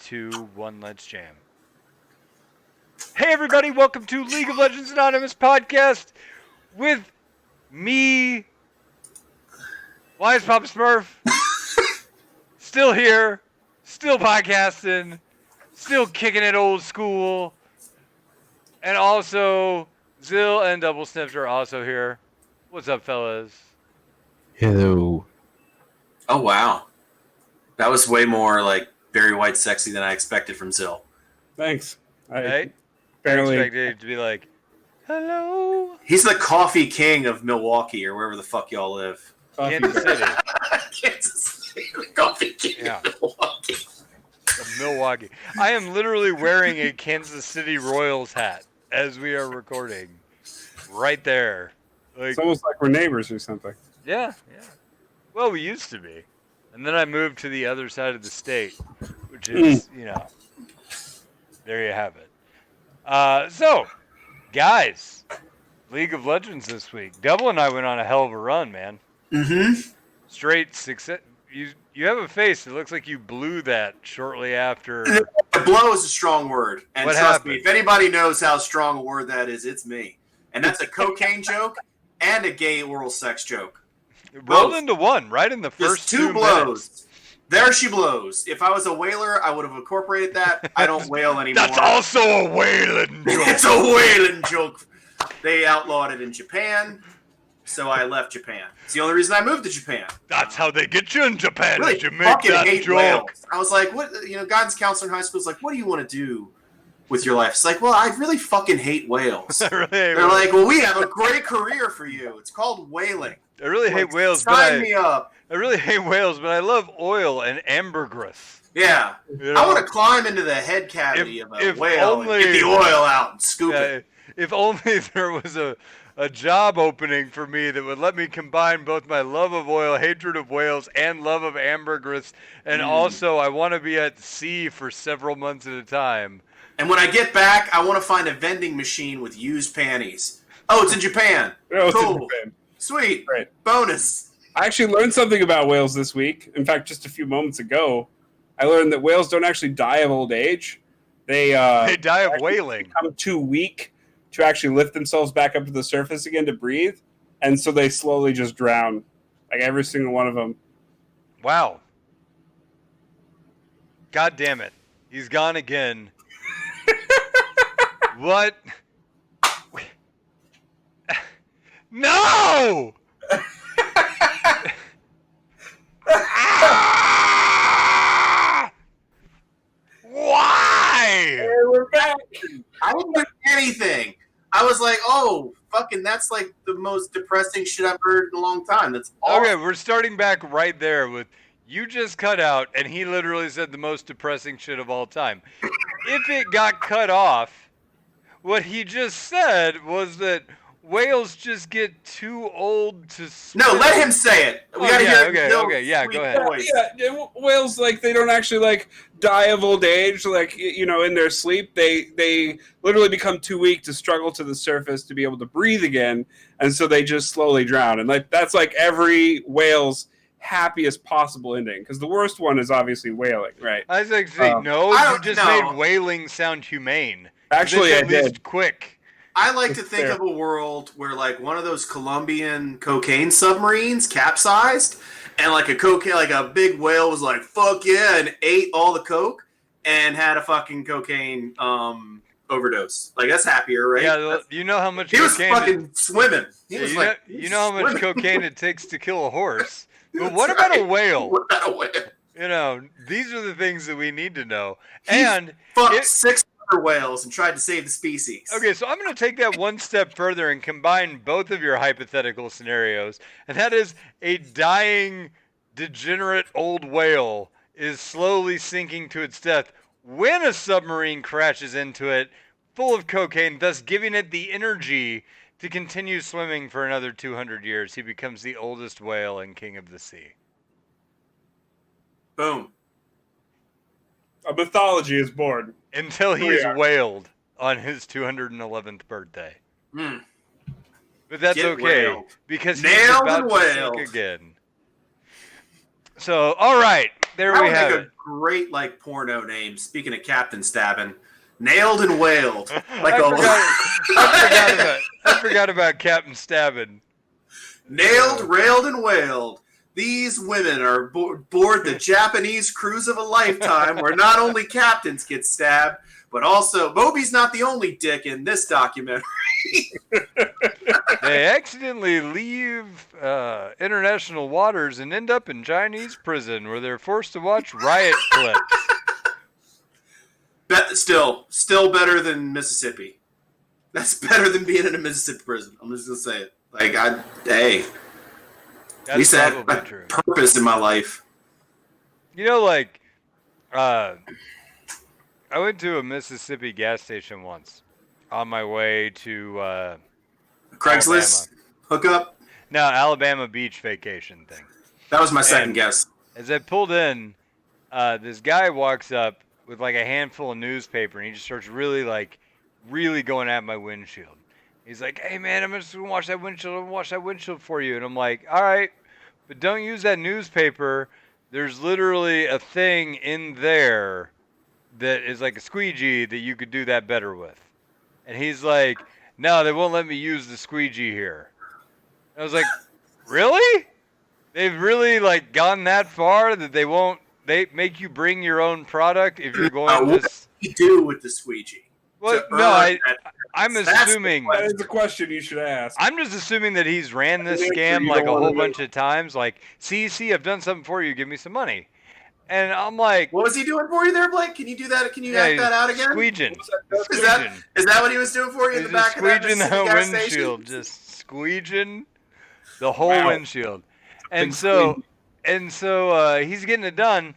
2, 1, let's jam. Hey everybody, welcome to League of Legends Anonymous podcast with me, Wise Papa Smurf, still here, still podcasting, still kicking it old school, and also Zill and Double Sniffed are also here. What's up, fellas? Hello. Oh, wow. That was way more like Barry White sexy than I expected from Zill. Thanks. Right? Apparently, I expected it to be like, hello. He's the coffee king of Milwaukee or wherever the fuck y'all live. Kansas City. Kansas City, the coffee king of Milwaukee. Of Milwaukee. I am literally wearing a Kansas City Royals hat as we are recording. Right there. Like, it's almost like we're neighbors or something. yeah. Well, we used to be. And then I moved to the other side of the state, which is, there you have it. So, guys, League of Legends this week. Double and I went on a hell of a run, man. Mm-hmm. Straight success. You have a face that looks like you blew that shortly after. Blow is a strong word. And What trust happened? me, if anybody knows how strong a word that is, it's me. And that's a cocaine joke and a gay oral sex joke. Rolled into one, right in the first Just two 2 blows. minutes. There she blows. If I was a whaler, I would have incorporated that. I don't whale anymore. That's also a whaling joke. It's a whaling joke. They outlawed it in Japan, so I left Japan. It's the only reason I moved to Japan. That's how they get you in Japan. Really Is you make fucking that hate joke. whales. I was like, what? Guidance counselor in high school is like, what do you want to do with your life? It's like, well, I really fucking hate whales. They're like, well, we have a great career for you. It's called whaling. I really hate whales, Sign me up. I really hate whales, but I love oil and ambergris. Yeah. You know? I want to climb into the head cavity of a if whale only- and get the oil out and scoop it. If only there was a job opening for me that would let me combine both my love of oil, hatred of whales, and love of ambergris, and also I want to be at sea for several months at a time. And when I get back, I want to find a vending machine with used panties. Oh, it's in Japan. Oh, it's in Cool. Japan. Sweet. Right. Bonus. I actually learned something about whales this week. In fact, just a few moments ago, I learned that whales don't actually die of old age. They die of whaling. Become too weak to actually lift themselves back up to the surface again to breathe, and so they slowly just drown, like every single one of them. Wow. God damn it. He's gone again. What? No! Ah! Why? Hey, we're back. I didn't do anything. I was like, oh, fucking, that's like the most depressing shit I've heard in a long time. That's awesome. Okay, we're starting back right there with you just cut out, and he literally said the most depressing shit of all time. If it got cut off, what he just said was that whales just get too old to swim. No, let him say it. We gotta hear okay, go ahead. Voice. Yeah, whales, like, they don't actually, like, die of old age, like, in their sleep. They literally become too weak to struggle to the surface to be able to breathe again, and so they just slowly drown. And like that's like every whale's happiest possible ending, because the worst one is obviously whaling, right? I was like, you just made whaling sound humane. Actually, I at least did. Quick. I like to think of a world where, like, one of those Colombian cocaine submarines capsized, and like a big whale was like, "Fuck yeah," and ate all the coke and had a fucking cocaine overdose. Like, that's happier, right? Yeah, you know how much he was cocaine fucking swimming. He was you know how much cocaine it takes to kill a horse. But what That's about right. a whale? What about a whale? These are the things that we need to know. He fucked 6 other whales and tried to save the species. Okay, so I'm going to take that one step further and combine both of your hypothetical scenarios, and that is a dying, degenerate old whale is slowly sinking to its death when a submarine crashes into it full of cocaine, thus giving it the energy to continue swimming for another 200 years. He becomes the oldest whale and king of the sea. Boom. A mythology is born. Until he is whaled on his 211th birthday. Mm. But that's Get okay, whaled. because he's Nailed about and to whaled. sink again. So, all right, there That we would have make it. a great like porno name. Speaking of Captain Stabbing, nailed and wailed. Like I forgot about Captain Stabbin. nailed, railed, and wailed. These women are board the Japanese cruise of a lifetime, where not only captains get stabbed, but also Moby's not the only dick in this documentary. They accidentally leave international waters and end up in Chinese prison, where they're forced to watch riot clips. Still better than Mississippi. That's better than being in a Mississippi prison. I'm just gonna say it. Like at least I have a purpose in my life. You know, like, I went to a Mississippi gas station once on my way to Craigslist hookup. No, Alabama beach vacation thing. That was my second guess. As I pulled in, this guy walks up with like a handful of newspaper, and he just starts really going at my windshield. He's like, "Hey man, I'm just gonna wash that windshield. I'm gonna wash that windshield for you." And I'm like, "All right, but don't use that newspaper. There's literally a thing in there that is like a squeegee that you could do that better with." And he's like, "No, they won't let me use the squeegee here." I was like, "Really? They've really like gone that far that they make you bring your own product if you're going to What do you do with the squeegee? Well, no, I'm assuming that is the question you should ask. I'm just assuming that he's ran this scam like a whole bunch of times. Like, see, I've done something for you. Give me some money. And I'm like, what was he doing for you there, Blake? Can you do that? Can you act that out again? Squeeging. Is that what he was doing for you in the back of that squeeging the gas windshield, station? just squeeging the whole windshield. And so he's getting it done,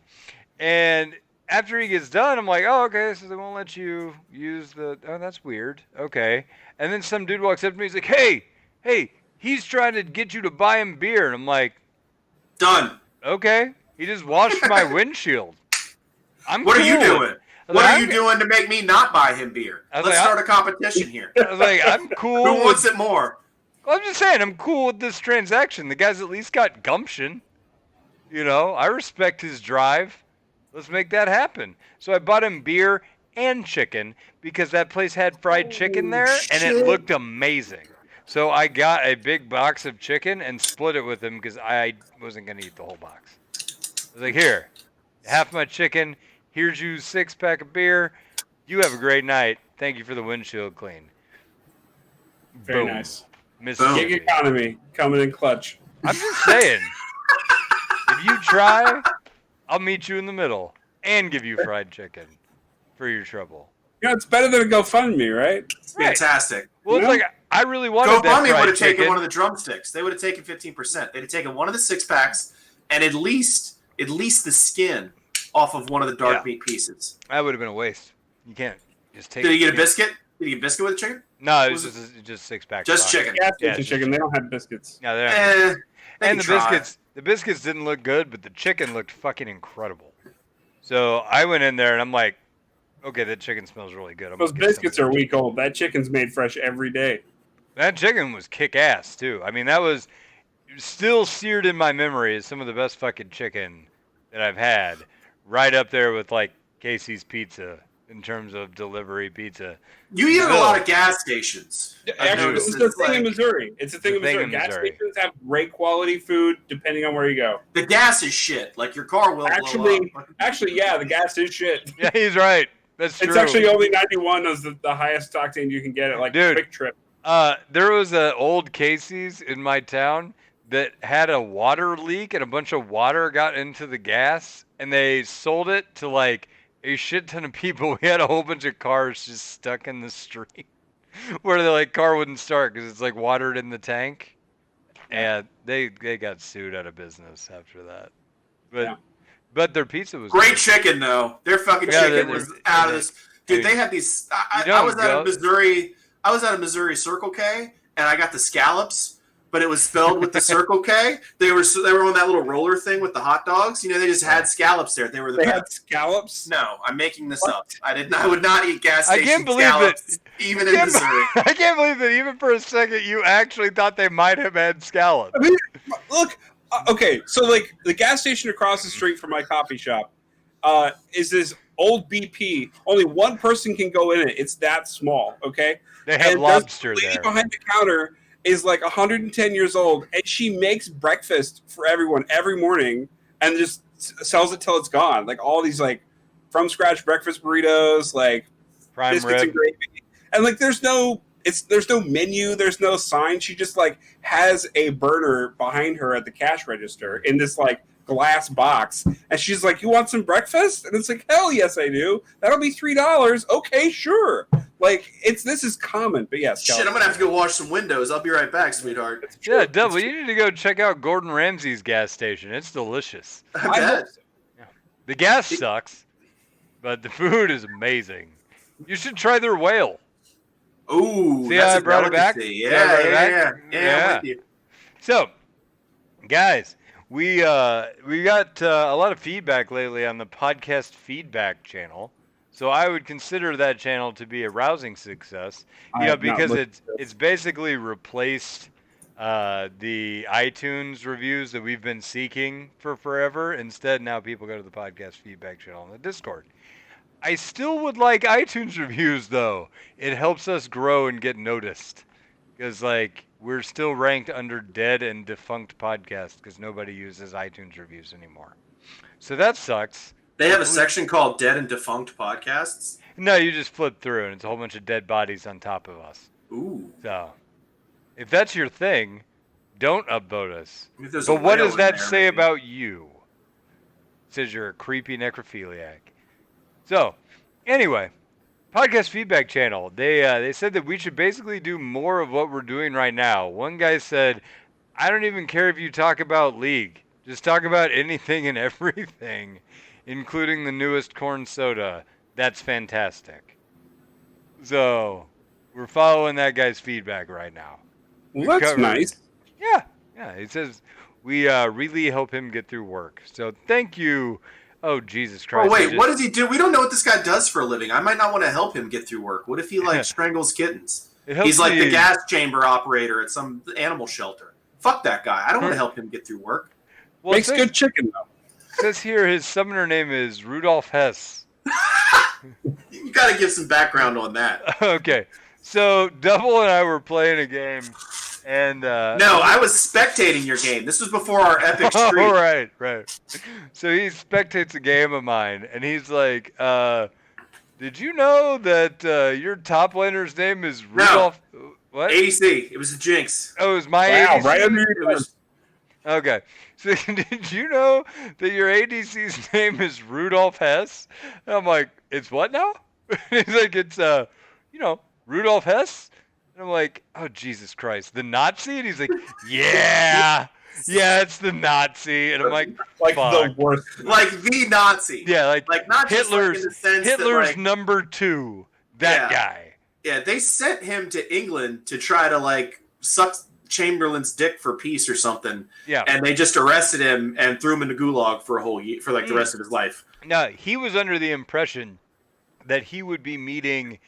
and after he gets done, I'm like, oh, okay, so they won't let you use that's weird. Okay. And then some dude walks up to me, he's like, hey, he's trying to get you to buy him beer. And I'm like, done. Okay. He just washed my windshield. What are you doing? What are you doing to make me not buy him beer? Let's start a competition here. I was like, I'm cool. Who wants it more? Well, I'm just saying, I'm cool with this transaction. The guy's at least got gumption. You know, I respect his drive. Let's make that happen. So I bought him beer and chicken because that place had fried chicken there, and it looked amazing. So I got a big box of chicken and split it with him because I wasn't going to eat the whole box. I was like, here, half my chicken. Here's you 6-pack of beer. You have a great night. Thank you for the windshield clean. Very nice. Gig economy coming in clutch. I'm just saying, if you try, I'll meet you in the middle and give you fried chicken for your trouble. You know, it's better than a GoFundMe, right? Fantastic. Well, it's like, I really wanted that GoFundMe fried would have chicken. taken one of the drumsticks. They would have taken 15%. They'd have taken one of the 6-packs and at least the skin off of one of the dark meat pieces. That would have been a waste. You can't just take. Did he get a biscuit? Did he get a biscuit with the chicken? No, it was just 6-pack. Just chicken. Chicken. They don't have biscuits. No, they don't. And the biscuits didn't look good, but the chicken looked fucking incredible. So I went in there and I'm like, okay, that chicken smells really good. Those biscuits are a week old. That chicken's made fresh every day. That chicken was kick-ass, too. I mean, that was still seared in my memory as some of the best fucking chicken that I've had. Right up there with, like, Casey's Pizza in terms of delivery pizza. You eat at a lot of gas stations. Actually, it's a thing in Missouri. It's a thing in Missouri. Gas stations have great quality food depending on where you go. The gas is shit. Like, your car will blow up. Actually, yeah, the gas is shit. Yeah, he's right. That's true. It's actually only 91 is the highest octane you can get at, like, Quick Trip. There was an old Casey's in my town that had a water leak, and a bunch of water got into the gas, and they sold it to, like, a shit ton of people. We had a whole bunch of cars just stuck in the street where the car wouldn't start because it's like watered in the tank. And they got sued out of business after that. But their pizza was great good. Chicken though. Their fucking chicken was out of this. Dude, they had these. I was at a Missouri. I was at a Missouri Circle K, and I got the scallops. But it was spelled with the Circle K. They were on that little roller thing with the hot dogs. You know, they just had scallops there. They were the best. Had scallops? No, I'm making this up. I would not eat gas station I can't believe scallops, even in Missouri. I can't believe that even for a second you actually thought they might have had scallops. I mean, look, Okay, so like the gas station across the street from my coffee shop is this old BP. Only one person can go in it. It's that small. Okay, They have and lobster the lady there. behind the counter is like 110 years old, and she makes breakfast for everyone every morning, and just sells it till it's gone. Like all these like from scratch breakfast burritos, like Prime biscuits rib. and gravy, and like there's no menu, there's no sign. She just like has a burner behind her at the cash register in this like glass box, and she's like, "You want some breakfast?" And it's like, "Hell yes, I do. That'll be $3. Okay, sure." Like this is common, but yes. Shit, I'm gonna have to go wash some windows. I'll be right back, sweetheart. Yeah, Double, you need to go check out Gordon Ramsay's gas station. It's delicious. I bet. The gas sucks, but the food is amazing. You should try their whale. Ooh, See how I brought it back? Yeah. I'm with you. So, guys, we got a lot of feedback lately on the podcast feedback channel. So I would consider that channel to be a rousing success, because it's basically replaced the iTunes reviews that we've been seeking for forever. Instead, now people go to the podcast feedback channel on the Discord. I still would like iTunes reviews, though. It helps us grow and get noticed. Because, like, we're still ranked under dead and defunct podcasts because nobody uses iTunes reviews anymore. So that sucks. They have a section called Dead and Defunct Podcasts? No, you just flip through and it's a whole bunch of dead bodies on top of us. Ooh. So, if that's your thing, don't upvote us. But what does that say about you? It says you're a creepy necrophiliac. So, anyway, podcast feedback channel. They said that we should basically do more of what we're doing right now. One guy said, "I don't even care if you talk about League. Just talk about anything and everything, including the newest corn soda. That's fantastic." So, we're following that guy's feedback right now. Well, that's nice. Yeah. He says we really help him get through work. So, thank you. Oh, Jesus Christ. Oh, wait, what does he do? We don't know what this guy does for a living. I might not want to help him get through work. What if he, like, strangles kittens? He's like the gas chamber operator at some animal shelter. Fuck that guy. I don't want to help him get through work. Well, makes good chicken, though. It says here his summoner name is Rudolph Hess. You got to give some background on that. Okay. So, Double and I were playing a game, and... No, I was spectating your game. This was before our epic streak. Oh, right. So he spectates a game of mine, and he's like, did you know that your top laner's name is Rudolph... No. What? ADC. It was a jinx. Oh, it was my ADC? Right under your nose. Okay. So did you know that your ADC's name is Rudolph Hess? And I'm like, it's what now? He's like, it's, Rudolph Hess? And I'm like, oh, Jesus Christ, the Nazi? And he's like, yeah, it's the Nazi. And I'm like fuck. The worst. Like the Nazi. Yeah, like not Hitler's, just like in the sense Hitler's that, like, number 2, that guy. Yeah, they sent him to England to try to, like, suck Chamberlain's dick for peace or something. Yeah. And they just arrested him and threw him into gulag for a whole year, for, like, the rest of his life. No, he was under the impression that he would be meeting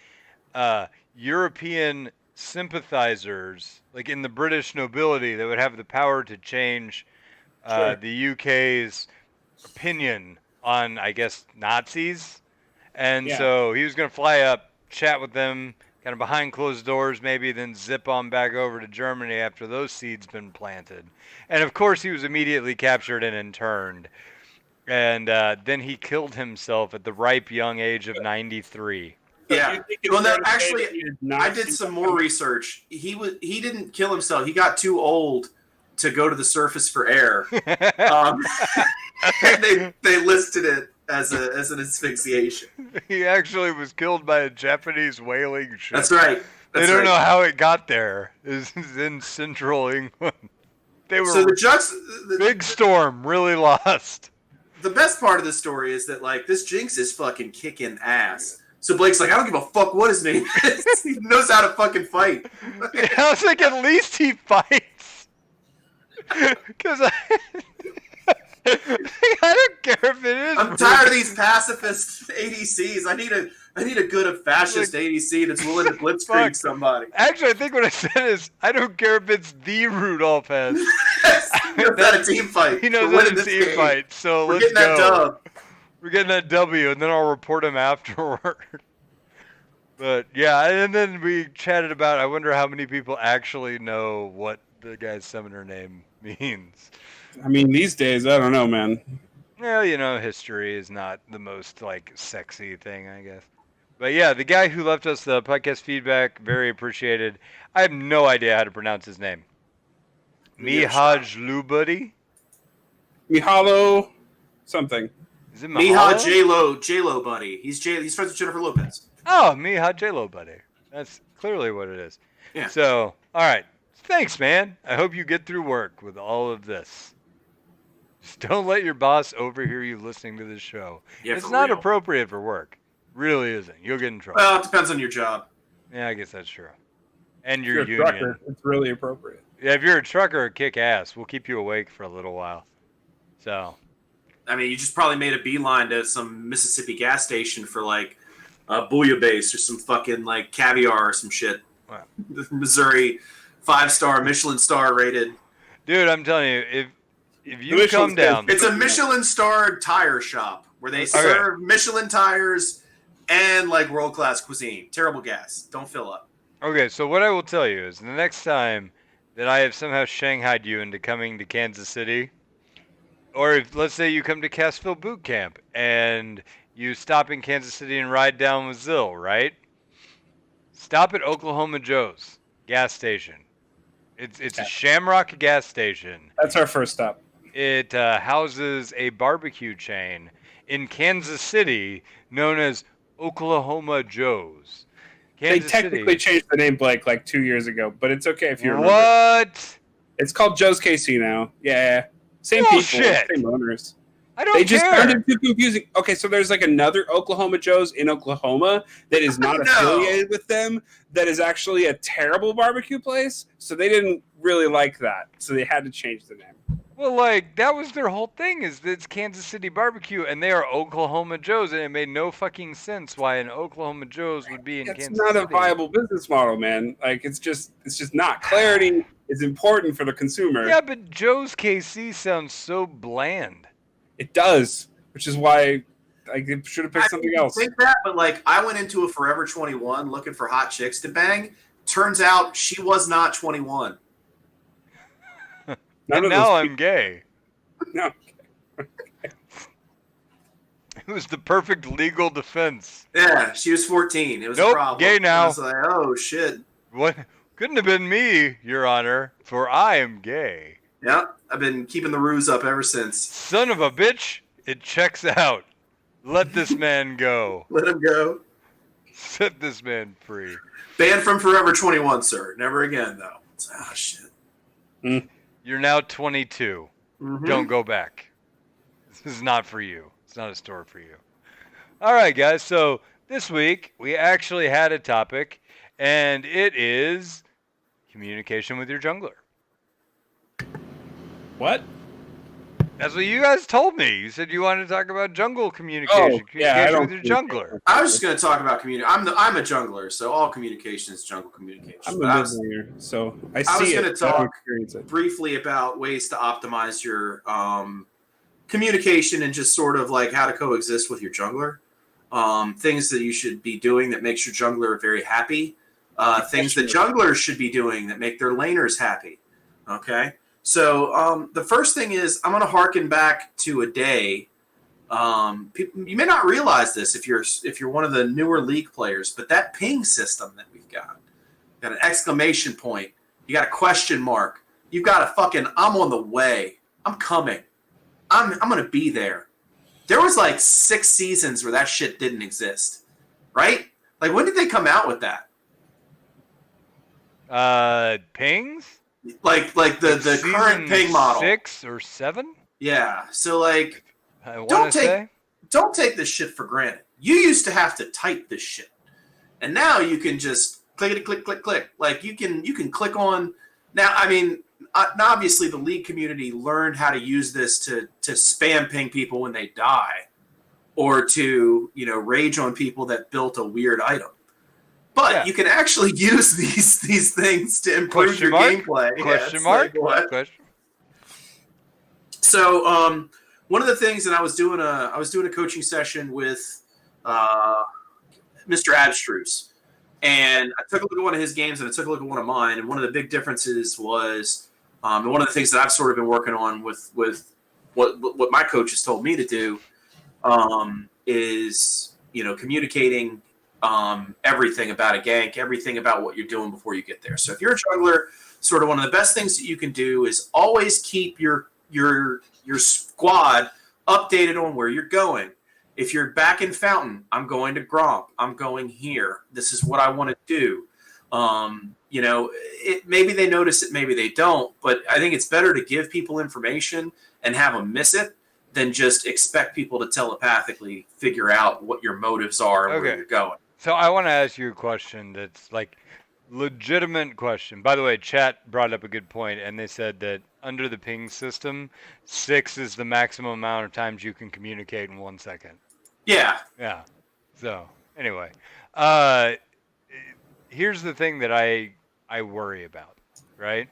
European sympathizers, like in the British nobility, that would have the power to change the UK's opinion on, I guess, Nazis. And so he was going to fly up, chat with them, kind of behind closed doors maybe, then zip on back over to Germany after those seeds been planted. And of course he was immediately captured and interned. And then he killed himself at the ripe young age of 93. Yeah. Well, no, actually, I did some more research. He didn't kill himself. He got too old to go to the surface for air. And they listed it as an asphyxiation. He actually was killed by a Japanese whaling ship. That's right. They don't know how it got there. It's in central England. They were so the big storm, really lost. The best part of the story is that, like, this Jinx is fucking kicking ass. So Blake's like, I don't give a fuck what his name is. He knows how to fucking fight. I was like, at least he fights. Because I don't care if it is. I'm tired of these pacifist ADCs. I need a good fascist ADC that's willing to blitzkrieg somebody. Actually, I think what I said is, I don't care if it's the Rudolph Hess. knows how to team fight. He knows We're how winning to this team game. fight. So We're let's getting that go. dub. We're getting that W, and then I'll report him afterward. But yeah, and then we chatted about. I wonder how many people actually know what the guy's summoner name means. I mean, these days, I don't know, man. Well, history is not the most like sexy thing, I guess. But yeah, the guy who left us the podcast feedback, very appreciated. I have no idea how to pronounce his name. Mihaj Lubuddy? Mihalo something. Is it Mija Mahalo? J-Lo buddy. He's friends with Jennifer Lopez. Oh, Mihaj J-Lo buddy. That's clearly what it is. Yeah. So, all right. Thanks, man. I hope you get through work with all of this. Just don't let your boss overhear you listening to this show. Yeah, It's for not real. appropriate for work. Really isn't. You'll get in trouble. Well, it depends on your job. Yeah, I guess that's true. And If your you're a union. trucker, it's really appropriate. Yeah, if you're a trucker, kick ass. We'll keep you awake for a little while. So, I mean, you just probably made a beeline to some Mississippi gas station for like a bouillabaisse or some fucking like caviar or some shit. Wow. Missouri 5-star Michelin star rated. dude, I'm telling you, if you Michelin come stars. down, It's a Michelin starred tire shop where they serve Michelin tires and like world class cuisine. Terrible gas. Don't fill up. okay, so what I will tell you is the next time that I have somehow shanghaied you into coming to Kansas City, or if let's say you come to Cassville Boot Camp and you stop in Kansas City and ride down with Zill, right? Stop at Oklahoma Joe's gas station. It's a Shamrock gas station. That's our first stop. It houses a barbecue chain in Kansas City known as Oklahoma Joe's. Kansas they technically changed the name, Blake, like 2 years ago, but it's okay if you remember. What? It's called Joe's KC now. Yeah. Same Bullshit. people, same owners. I don't They just care. found it too confusing. Okay, so there's like another Oklahoma Joe's in Oklahoma that is not No. affiliated with them, that is actually a terrible barbecue place. So they didn't really like that. So they had to change the name. Well, like, that was their whole thing, is that it's Kansas City barbecue, and they are Oklahoma Joe's, and it made no fucking sense why an Oklahoma Joe's would be in It's Kansas not City. a viable business model, man. Like it's just not. Clarity is important for the consumer. Yeah, but Joe's KC sounds so bland. It does, which is why I should have picked something else. Think that, but like I went into a Forever 21 looking for hot chicks to bang. Turns out she was not 21. And now I'm gay. No. It was the perfect legal defense. Yeah, she was 14. It was Nope, a problem. gay now. I was like, oh shit. What? Couldn't have been me, Your Honor, for I am gay. Yep, I've been keeping the ruse up ever since. Son of a bitch, it checks out. Let this man go. Let him go. Set this man free. Banned from Forever 21, sir. Never again, though. Oh shit. You're now 22. Mhm. Don't go back. This is not for you. It's not a store for you. All right, guys. So this week we actually had a topic, and it is communication with your jungler. What? That's what you guys told me. You said you wanted to talk about jungle communication. Communication with your jungler. I was just going to talk about community. I'm a jungler, so all communication is jungle communication. I'm But a I was listener, so I was see gonna it. I don't talk experience it. briefly about ways to optimize your communication and just sort of like how to coexist with your jungler. Things that you should be doing that makes your jungler very happy. Things that junglers should be doing that make their laners happy. Okay? So the first thing is I'm going to harken back to a day. You may not realize this if you're one of the newer League players, but that ping system that we've got an exclamation point, you got a question mark, you've got a fucking I'm on the way, I'm coming, I'm going to be there. There was like 6 seasons where that shit didn't exist, right? Like when did they come out with that? Pings? Like the current ping model. 6 or 7? Yeah. So like I want to say. don't take this shit for granted. You used to have to type this shit. And now you can just clickety click click click. Like you can click on now I mean obviously the League community learned how to use this to spam ping people when they die or to, rage on people that built a weird item. But you can actually use these things to improve your gameplay. Question mark? Like, what? Question. So one of the things that I was doing a coaching session with Mr. Abstruse, and I took a look at one of his games and I took a look at one of mine, and one of the big differences was, and one of the things that I've sort of been working on with what my coach has told me to do, is communicating everything about a gank, everything about what you're doing before you get there. So if you're a juggler, sort of one of the best things that you can do is always keep your squad updated on where you're going. If you're back in Fountain, I'm going to Gromp. I'm going here. This is what I want to do. Maybe they notice it, maybe they don't, but I think it's better to give people information and have them miss it than just expect people to telepathically figure out what your motives are and where you're going. So I want to ask you a question that's like legitimate question. By the way, chat brought up a good point, and they said that under the ping system, 6 is the maximum amount of times you can communicate in 1 second. Yeah. Yeah. So anyway, here's the thing that I worry about, right?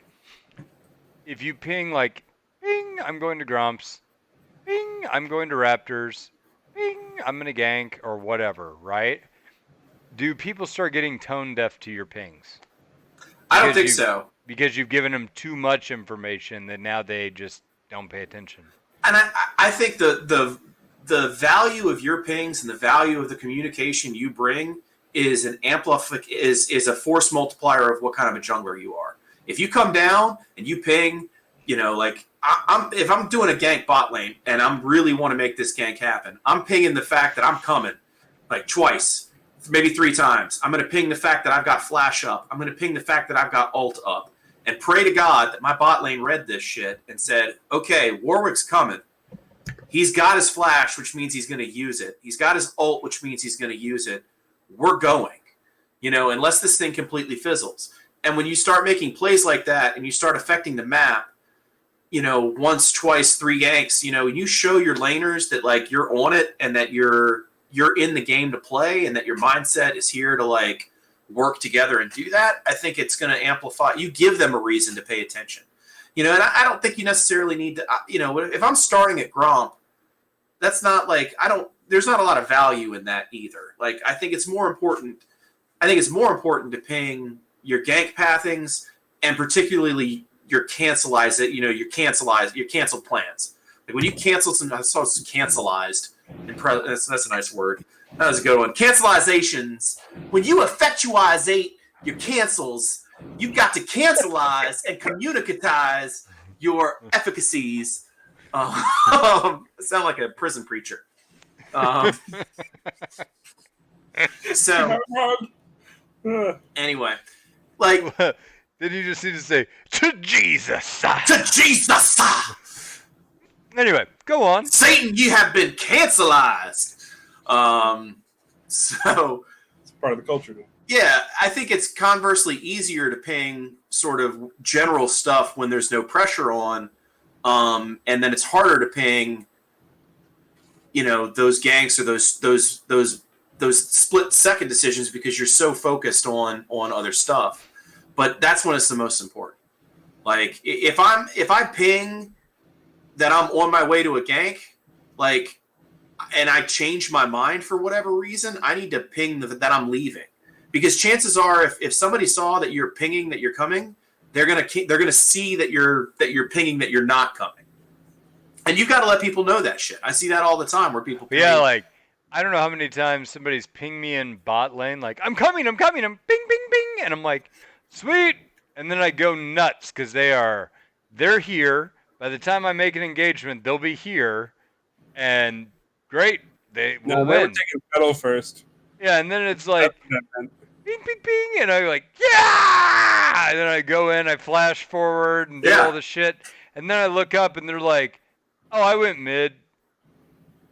If you ping like, ping, I'm going to Grumps, ping, I'm going to Raptors, ping, I'm going to gank, or whatever, right? Do people start getting tone deaf to your pings? I don't think so. Because you've given them too much information that now they just don't pay attention. And I think the value of your pings and the value of the communication you bring is an is a force multiplier of what kind of a jungler you are. If you come down and you ping, if I'm doing a gank bot lane and I'm really want to make this gank happen, I'm pinging the fact that I'm coming like twice, maybe 3 times. I'm going to ping the fact that I've got flash up. I'm going to ping the fact that I've got ult up, and pray to God that my bot lane read this shit and said, okay, Warwick's coming. He's got his flash, which means he's going to use it. He's got his ult, which means he's going to use it. We're going, unless this thing completely fizzles. And when you start making plays like that and you start affecting the map, once, twice, 3 ganks, you show your laners that like you're on it and that you're in the game to play and that your mindset is here to like work together and do that. I think it's going to amplify. You give them a reason to pay attention, and I don't think you necessarily need to, if I'm starting at Gromp, that's not like, there's not a lot of value in that either. Like, I think it's more important to ping your gank pathings and particularly your cancelize your canceled plans. Like when you cancel some, I saw some cancelized, that's a nice word. That was a good one. Cancelizations. When you effectuate your cancels, you've got to cancelize and communicatize your efficacies. I sound like a prison preacher. So anyway, like, then you just need to say to Jesus. To Jesus. Anyway, go on. Satan, you have been cancelized. So it's part of the culture. Yeah, I think it's conversely easier to ping sort of general stuff when there's no pressure on, and then it's harder to ping, those ganks or those split second decisions because you're so focused on other stuff. But that's when it's the most important. Like if I ping that I'm on my way to a gank, like, and I change my mind for whatever reason, I need to ping that I'm leaving, because chances are if somebody saw that you're pinging that you're coming, they're gonna see that you're pinging that you're not coming, and you got to let people know that shit. I see that all the time where people ping. Yeah, like I don't know how many times somebody's pinged me in bot lane, like I'm coming, I'm bing, bing, bing, and I'm like, sweet, and then I go nuts because they're here. By the time I make an engagement, they'll be here, and great, they will win. They were taking pedal first. Yeah, and then it's like, bing, bing, bing, and I'm like, yeah! And then I go in, I flash forward and do all the shit, and then I look up and they're like, oh, I went mid.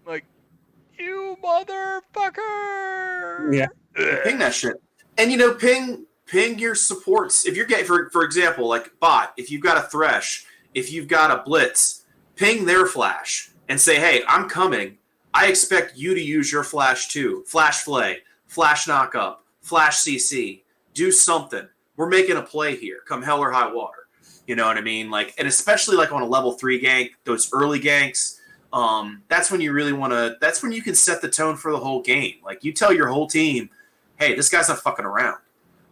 I'm like, you motherfucker! Yeah. Ping that shit. And ping your supports. If you're getting, for example, like bot, if you've got a Thresh, if you've got a Blitz, ping their flash and say, hey, I'm coming. I expect you to use your flash too. Flash flay, flash knock up, flash CC. Do something. We're making a play here, come hell or high water. You know what I mean? Like, and especially like on a level 3 gank, those early ganks, that's when you really want to. That's when you can set the tone for the whole game. Like, you tell your whole team, "Hey, this guy's not fucking around,"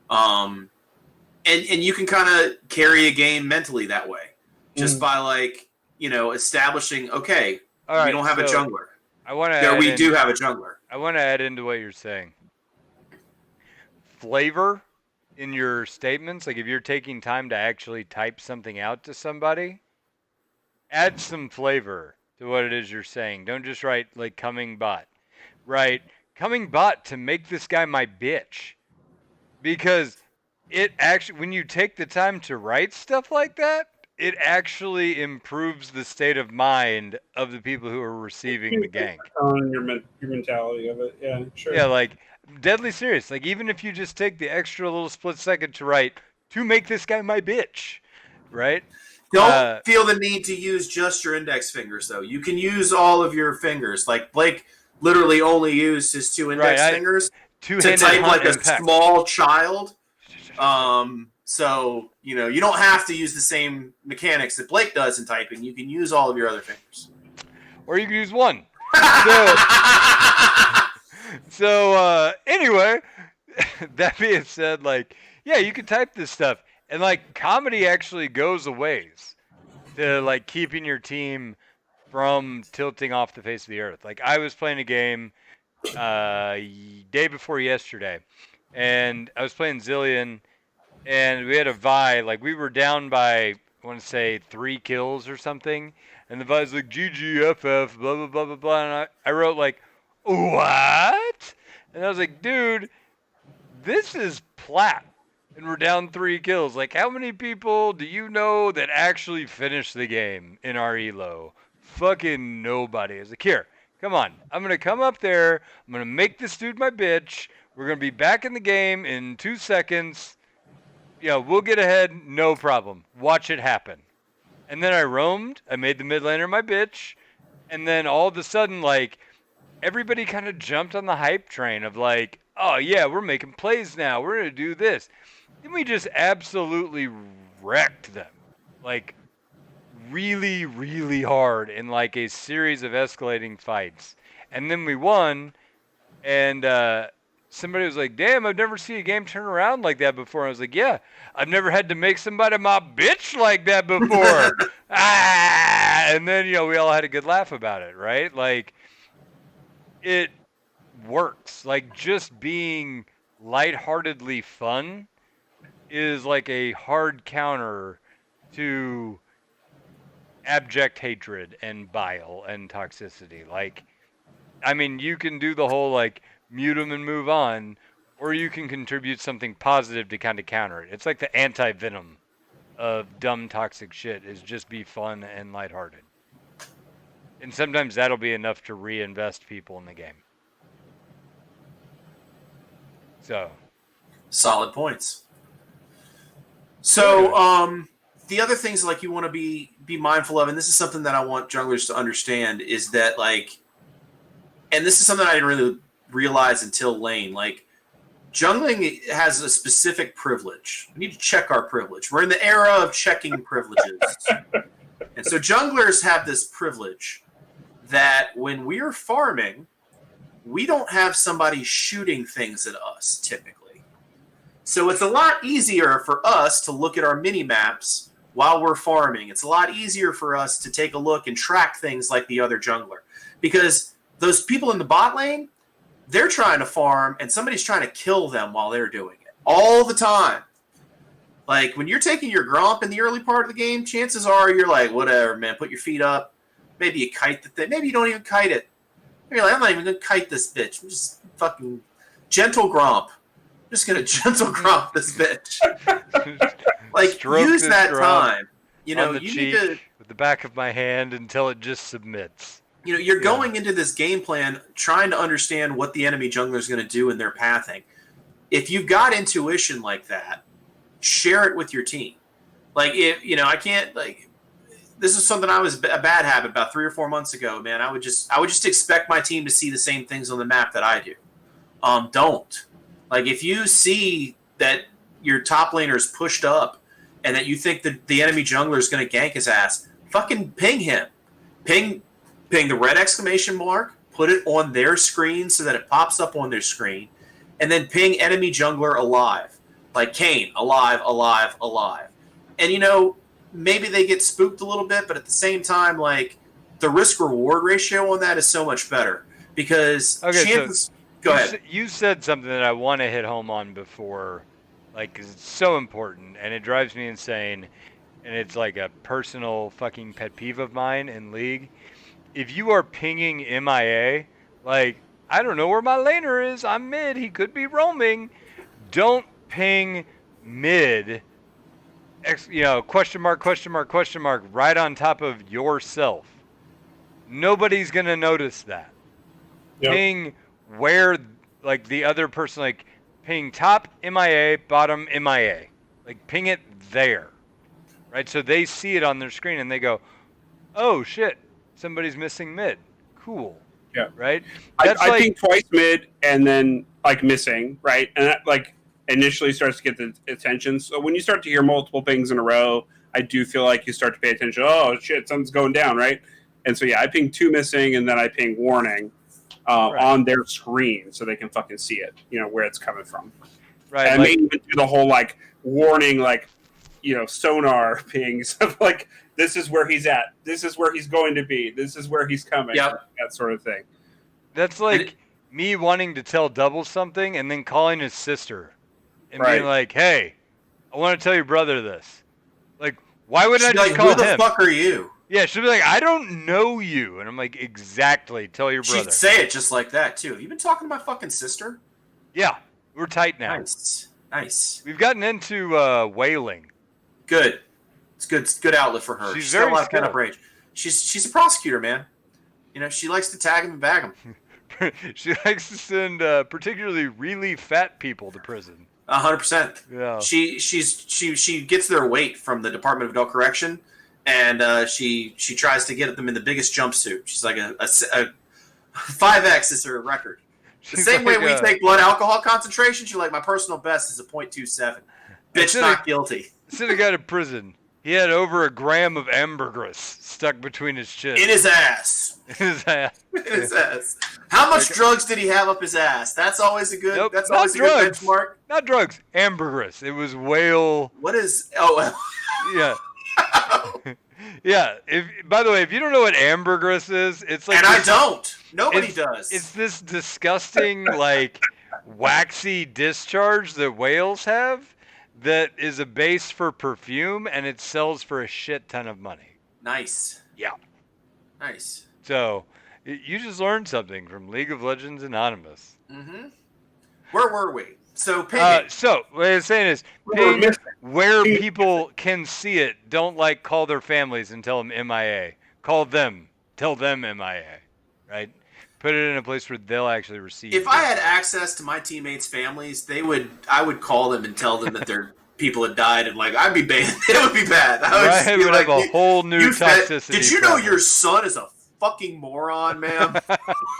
and you can kind of carry a game mentally that way, just by like establishing. Okay, All right, we don't have a jungler. I want to. There, we do have a jungler. I want to add into what you're saying. Flavor in your statements, like if you're taking time to actually type something out to somebody, add some flavor to what it is you're saying. Don't just write like coming bot. Right? Coming bot to make this guy my bitch. Because it actually, when you take the time to write stuff like that, it actually improves the state of mind of the people who are receiving the gank. Your mentality of it. Yeah, sure. Yeah, like deadly serious. Like even if you just take the extra little split second to write to make this guy my bitch, right? Don't feel the need to use just your index fingers though. You can use all of your fingers. Like Blake literally only used his 2 index fingers to type like a small child. So you don't have to use the same mechanics that Blake does in typing. You can use all of your other fingers, or you can use one. So anyway, that being said, like, yeah, you can type this stuff, and like comedy actually goes a ways to like keeping your team from tilting off the face of the earth. Like I was playing a game day before yesterday, and I was playing Zillion, and we had a Vi, like we were down by, I want to say 3 kills or something, and the Vi's like GGFF, blah blah blah blah blah, and I wrote like, what? And I was like, dude, this is plat, and we're down 3 kills. Like, how many people do you know that actually finish the game in our elo? Fucking nobody. I was like, here, come on. I'm gonna come up there. I'm gonna make this dude my bitch. We're gonna be back in the game in 2 seconds. We'll get ahead, no problem. Watch it happen. And then I roamed. I made the mid laner my bitch. And then all of a sudden, like, everybody kind of jumped on the hype train of like, oh yeah, we're making plays now. We're going to do this. Then we just absolutely wrecked them. Like, really, really hard in like a series of escalating fights. And then we won. And somebody was like, damn, I've never seen a game turn around like that before. I was like, yeah, I've never had to make somebody my bitch like that before. And then, we all had a good laugh about it, right? Like, it works. Like, just being lightheartedly fun is like a hard counter to abject hatred and bile and toxicity. Like, I mean, you can do the whole, like, mute them and move on, or you can contribute something positive to kind of counter it. It's like the anti-venom of dumb, toxic shit is just be fun and lighthearted. And sometimes that'll be enough to reinvest people in the game. So. Solid points. So, the other things like you want to be mindful of, and this is something that I want junglers to understand, is that like, and this is something I didn't really realize until lane, like jungling has a specific privilege. We need to check our privilege. We're in the era of checking privileges. And so junglers have this privilege that when we're farming, we don't have somebody shooting things at us typically. So it's a lot easier for us to look at our mini maps while we're farming. It's a lot easier for us to take a look and track things like the other jungler. Because those people in the bot lane, they're trying to farm and somebody's trying to kill them while they're doing it. All the time. Like, when you're taking your Gromp in the early part of the game, chances are you're like, whatever, man, put your feet up. Maybe you kite the thing. Maybe you don't even kite it. Maybe you're like, I'm not even going to kite this bitch. I'm just fucking gentle Gromp. I'm just going to gentle Gromp this bitch. Like, Stroke use that Gromp time. You on the cheek need to, with the back of my hand until it just submits. You're going into this game plan trying to understand what the enemy jungler is going to do in their pathing. If you've got intuition like that, share it with your team. Like, if I can't, like, this is something I was a bad habit about 3 or 4 months ago, man. I would just expect my team to see the same things on the map that I do. Don't. Like, if you see that your top laner is pushed up and that you think that the enemy jungler is going to gank his ass, fucking ping him. Ping the red exclamation mark, put it on their screen so that it pops up on their screen, and then ping enemy jungler alive. Like Kane, alive, alive, alive. And, you know, maybe they get spooked a little bit, but at the same time, like, the risk-reward ratio on that is so much better. Because chances... Go ahead. You said something that I want to hit home on before, like, 'cause it's so important, and it drives me insane, and it's like a personal fucking pet peeve of mine in League. If you are pinging MIA, like, I don't know where my laner is, I'm mid, he could be roaming. Don't ping mid, question mark, right on top of yourself. Nobody's going to notice that. Yep. Ping where, like, the other person, like, ping top MIA, bottom MIA. Like, ping it there. Right? So they see it on their screen and they go, oh, shit, somebody's missing mid. Cool. Yeah. Right? I ping twice mid and then, like, missing, right? And that, like, initially starts to get the attention. So when you start to hear multiple pings in a row, I do feel like you start to pay attention. Oh, shit, something's going down, right? And so, yeah, I ping 2 missing and then I ping warning. Right. On their screen so they can fucking see it, you know, where it's coming from. Right. And maybe even do the whole, like, warning, like, you know, sonar pings of, like, this is where he's at. This is where he's going to be. This is where he's coming. Yep. That sort of thing. That's like me wanting to tell Double something and then calling his sister and being like, hey, I want to tell your brother this. Like, why wouldn't I just call him? Who the fuck are you? Yeah, she'll be like, I don't know you. And I'm like, exactly. Tell your brother. She'd say it just like that, too. You been talking to my fucking sister? Yeah, we're tight now. Nice. We've gotten into whaling. Good. It's good. It's a good outlet for her. She's got a lot of pent-up rage. She's a prosecutor, man. You know, she likes to tag him and bag him. She likes to send particularly really fat people to prison. 100%. Yeah. She gets their weight from the Department of Adult Correction. And she tries to get them in the biggest jumpsuit. She's like a 5X is her record. The same way we take blood alcohol concentration, she's like, my personal best is a 0.27. Bitch, not guilty. Sent a guy to prison. He had over a gram of ambergris stuck between his chin. In his ass. In his ass. How much drugs did he have up his ass? That's always a good. That's always a good benchmark. Not drugs. Ambergris. It was whale. What is? Oh. Yeah. Yeah. By the way, if you don't know what ambergris is, it's like. And I don't. Nobody does. It's this disgusting, like, waxy discharge that whales have that is a base for perfume, and it sells for a shit ton of money. Nice. Yeah. Nice. So, you just learned something from League of Legends Anonymous. Mm-hmm. Where were we? So, ping. So, what I'm saying is, ping where people can see it. Don't, like, call their families and tell them MIA. Call them. Tell them MIA. Right? Put it in a place where they'll actually receive it. If I had access to my teammates' families, I would call them and tell them that their people had died, and, like, I'd be banned. It would be bad. I would have a whole new toxicity. Did you know your son is a fucking moron, ma'am?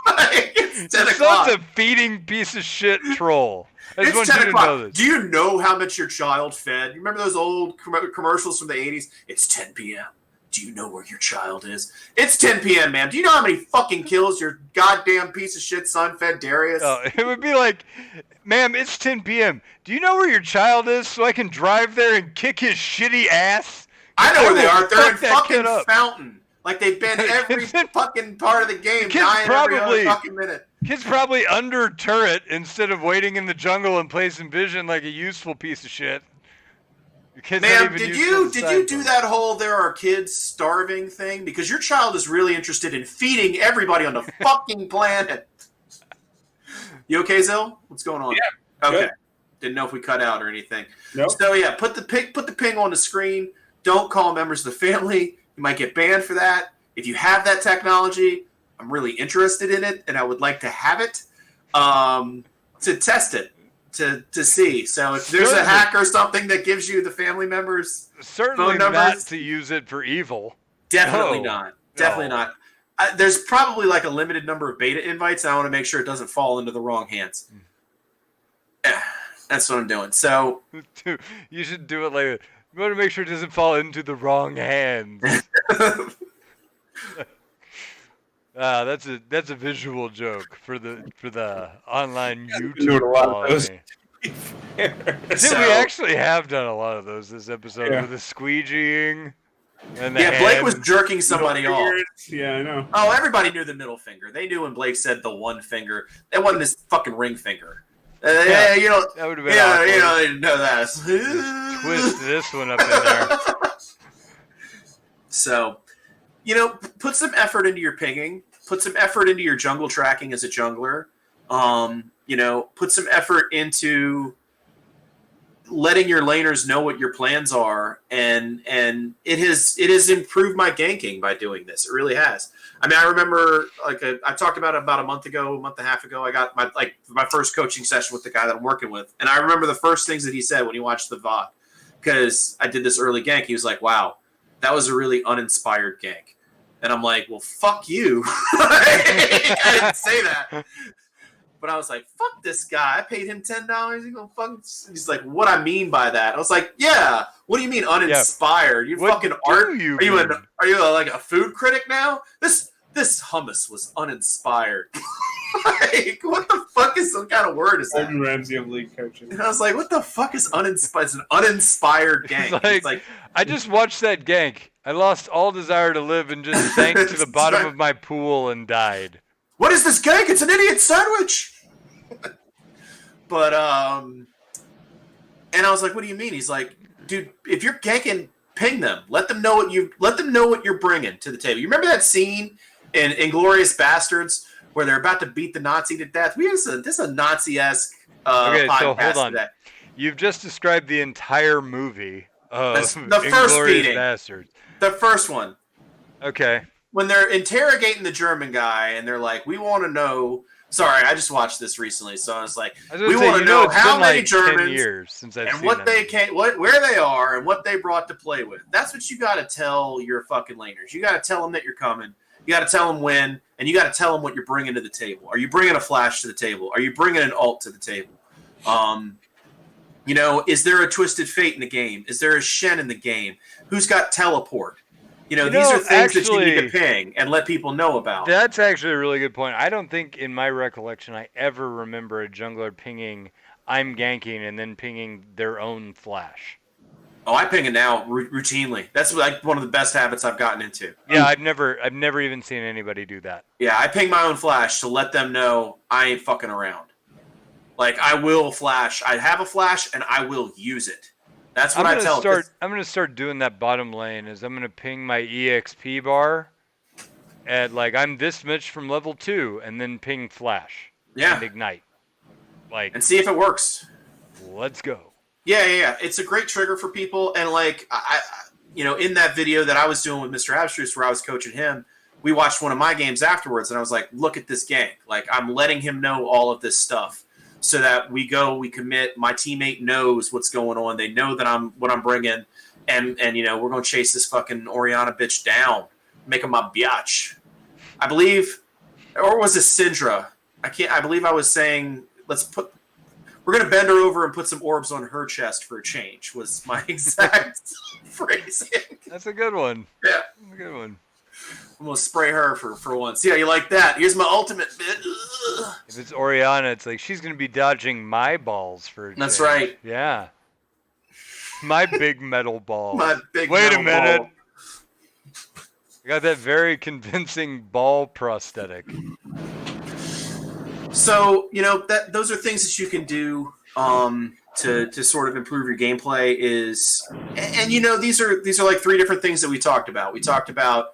It's 10 Your o'clock. son's a feeding piece of shit troll. It's 10 o'clock. Do you know how much your child fed? You remember those old commercials from the 80s? It's 10 p.m. Do you know where your child is? It's 10 p.m., man. Do you know how many fucking kills your goddamn piece of shit son fed Darius? Oh, it would be like, ma'am, it's 10 p.m. Do you know where your child is so I can drive there and kick his shitty ass? I know where they are. They're in fucking Fountain. Like they've been every fucking part of the game, dying every other fucking minute. Kid's probably under turret instead of waiting in the jungle and placing vision like a useful piece of shit. Ma'am, did you do that whole there are kids starving thing? Because your child is really interested in feeding everybody on the fucking planet. You okay, Zill? What's going on? Yeah. Okay. Good. Didn't know if we cut out or anything. Nope. So yeah, put the ping on the screen. Don't call members of the family. You might get banned for that. If you have that technology, I'm really interested in it, and I would like to have it to test it. To see. So if there's a hack or something that gives you the family members' certainly phone numbers, not to use it for evil. Definitely not. Definitely not. There's probably like a limited number of beta invites, and I want to make sure it doesn't fall into the wrong hands. Yeah, that's what I'm doing. So you should do it like, You want to make sure it doesn't fall into the wrong hands. That's a visual joke for the online Been doing YouTube a lot of those. colony. I think So- we actually have done a lot of those this episode Yeah. with the squeegeeing and the Yeah, Blake was hand. jerking somebody Middle off. fingers. Yeah, I know. Oh, everybody knew the middle finger. They knew when Blake said the one finger. That wasn't his fucking ring finger. Yeah. You know, That would have been yeah, awkward. you know, I didn't know that. Just twist this one up in there. So, you know, put some effort into your pinging. Put some effort into your jungle tracking as a jungler. You know, put some effort into letting your laners know what your plans are, and it has improved my ganking by doing this. It really has. I mean, I remember I talked about a month and a half ago. I got my first coaching session with the guy that I'm working with, and I remember the first things that he said when he watched the VOD, because I did this early gank. He was like, "Wow, that was a really uninspired gank," and I'm like, "Well, fuck you." I didn't say that. But I was like, fuck this guy. I paid him $10. He's like, what I mean by that? I was like, yeah. What do you mean uninspired? You What fucking do art. you Are mean? you like a food critic now? This hummus was uninspired. Like, what the fuck is some kind of word is that? Gordon Ramsay of league coaching. And I was like, what the fuck is uninspired? It's an uninspired gank. It's like, I just watched that gank. I lost all desire to live and just sank to the bottom of my pool and died. What is this gank? It's an idiot sandwich. But and I was like, what do you mean? He's like, dude, if you're ganking, ping them. Let them know what you're bringing to the table. You remember that scene in Inglourious Bastards where they're about to beat the Nazi to death? This is a Nazi-esque Okay, podcast so hold on. today. You've just described the entire movie of The first Inglourious beating. Bastards. The first one. Okay. When they're interrogating the German guy and they're like, we want to know. Sorry, I just watched this recently, so I was like, we want to know how many it's been like 10 Germans years since I've and seen what that they movie. where they are and what they brought to play with. That's what you got to tell your fucking laners. You got to tell them that you're coming. You got to tell them when, and you got to tell them what you're bringing to the table. Are you bringing a flash to the table? Are you bringing an ult to the table? You know, is there a Twisted Fate in the game? Is there a Shen in the game? Who's got teleport? You know, these are things that you need to ping and let people know about. That's actually a really good point. I don't think in my recollection I ever remember a jungler pinging, I'm ganking, and then pinging their own flash. Oh, I ping it now routinely. That's like one of the best habits I've gotten into. Yeah, I've never even seen anybody do that. Yeah, I ping my own flash to let them know I ain't fucking around. Like, I will flash. I have a flash, and I will use it. That's what I tell them. I'm gonna start doing that bottom lane. Is I'm gonna ping my EXP bar at like I'm this much from level 2, and then ping flash. Yeah. And ignite. Like, And see if it works. let's go. Yeah. It's a great trigger for people. And, like, I in that video that I was doing with Mr. Abstruse where I was coaching him, we watched one of my games afterwards, and I was like, look at this gank. Like, I'm letting him know all of this stuff. So that we commit. My teammate knows what's going on. They know that what I'm bringing, and we're gonna chase this fucking Oriana bitch down, make him my biatch. I believe, or was it Syndra? I believe I was saying we're gonna bend her over and put some orbs on her chest for a change. Was my exact phrasing. That's a good one. Yeah, That's a good one. I'm gonna spray her for once. Yeah, you like that? Here's my ultimate bit. If it's Oriana, it's like she's gonna be dodging my balls for. That's change. right. Yeah. My big metal ball. My big Wait a metal minute. ball. I got that very convincing ball prosthetic. So, those are things that you can do to sort of improve your gameplay and these are like 3 different things that we talked about. We talked about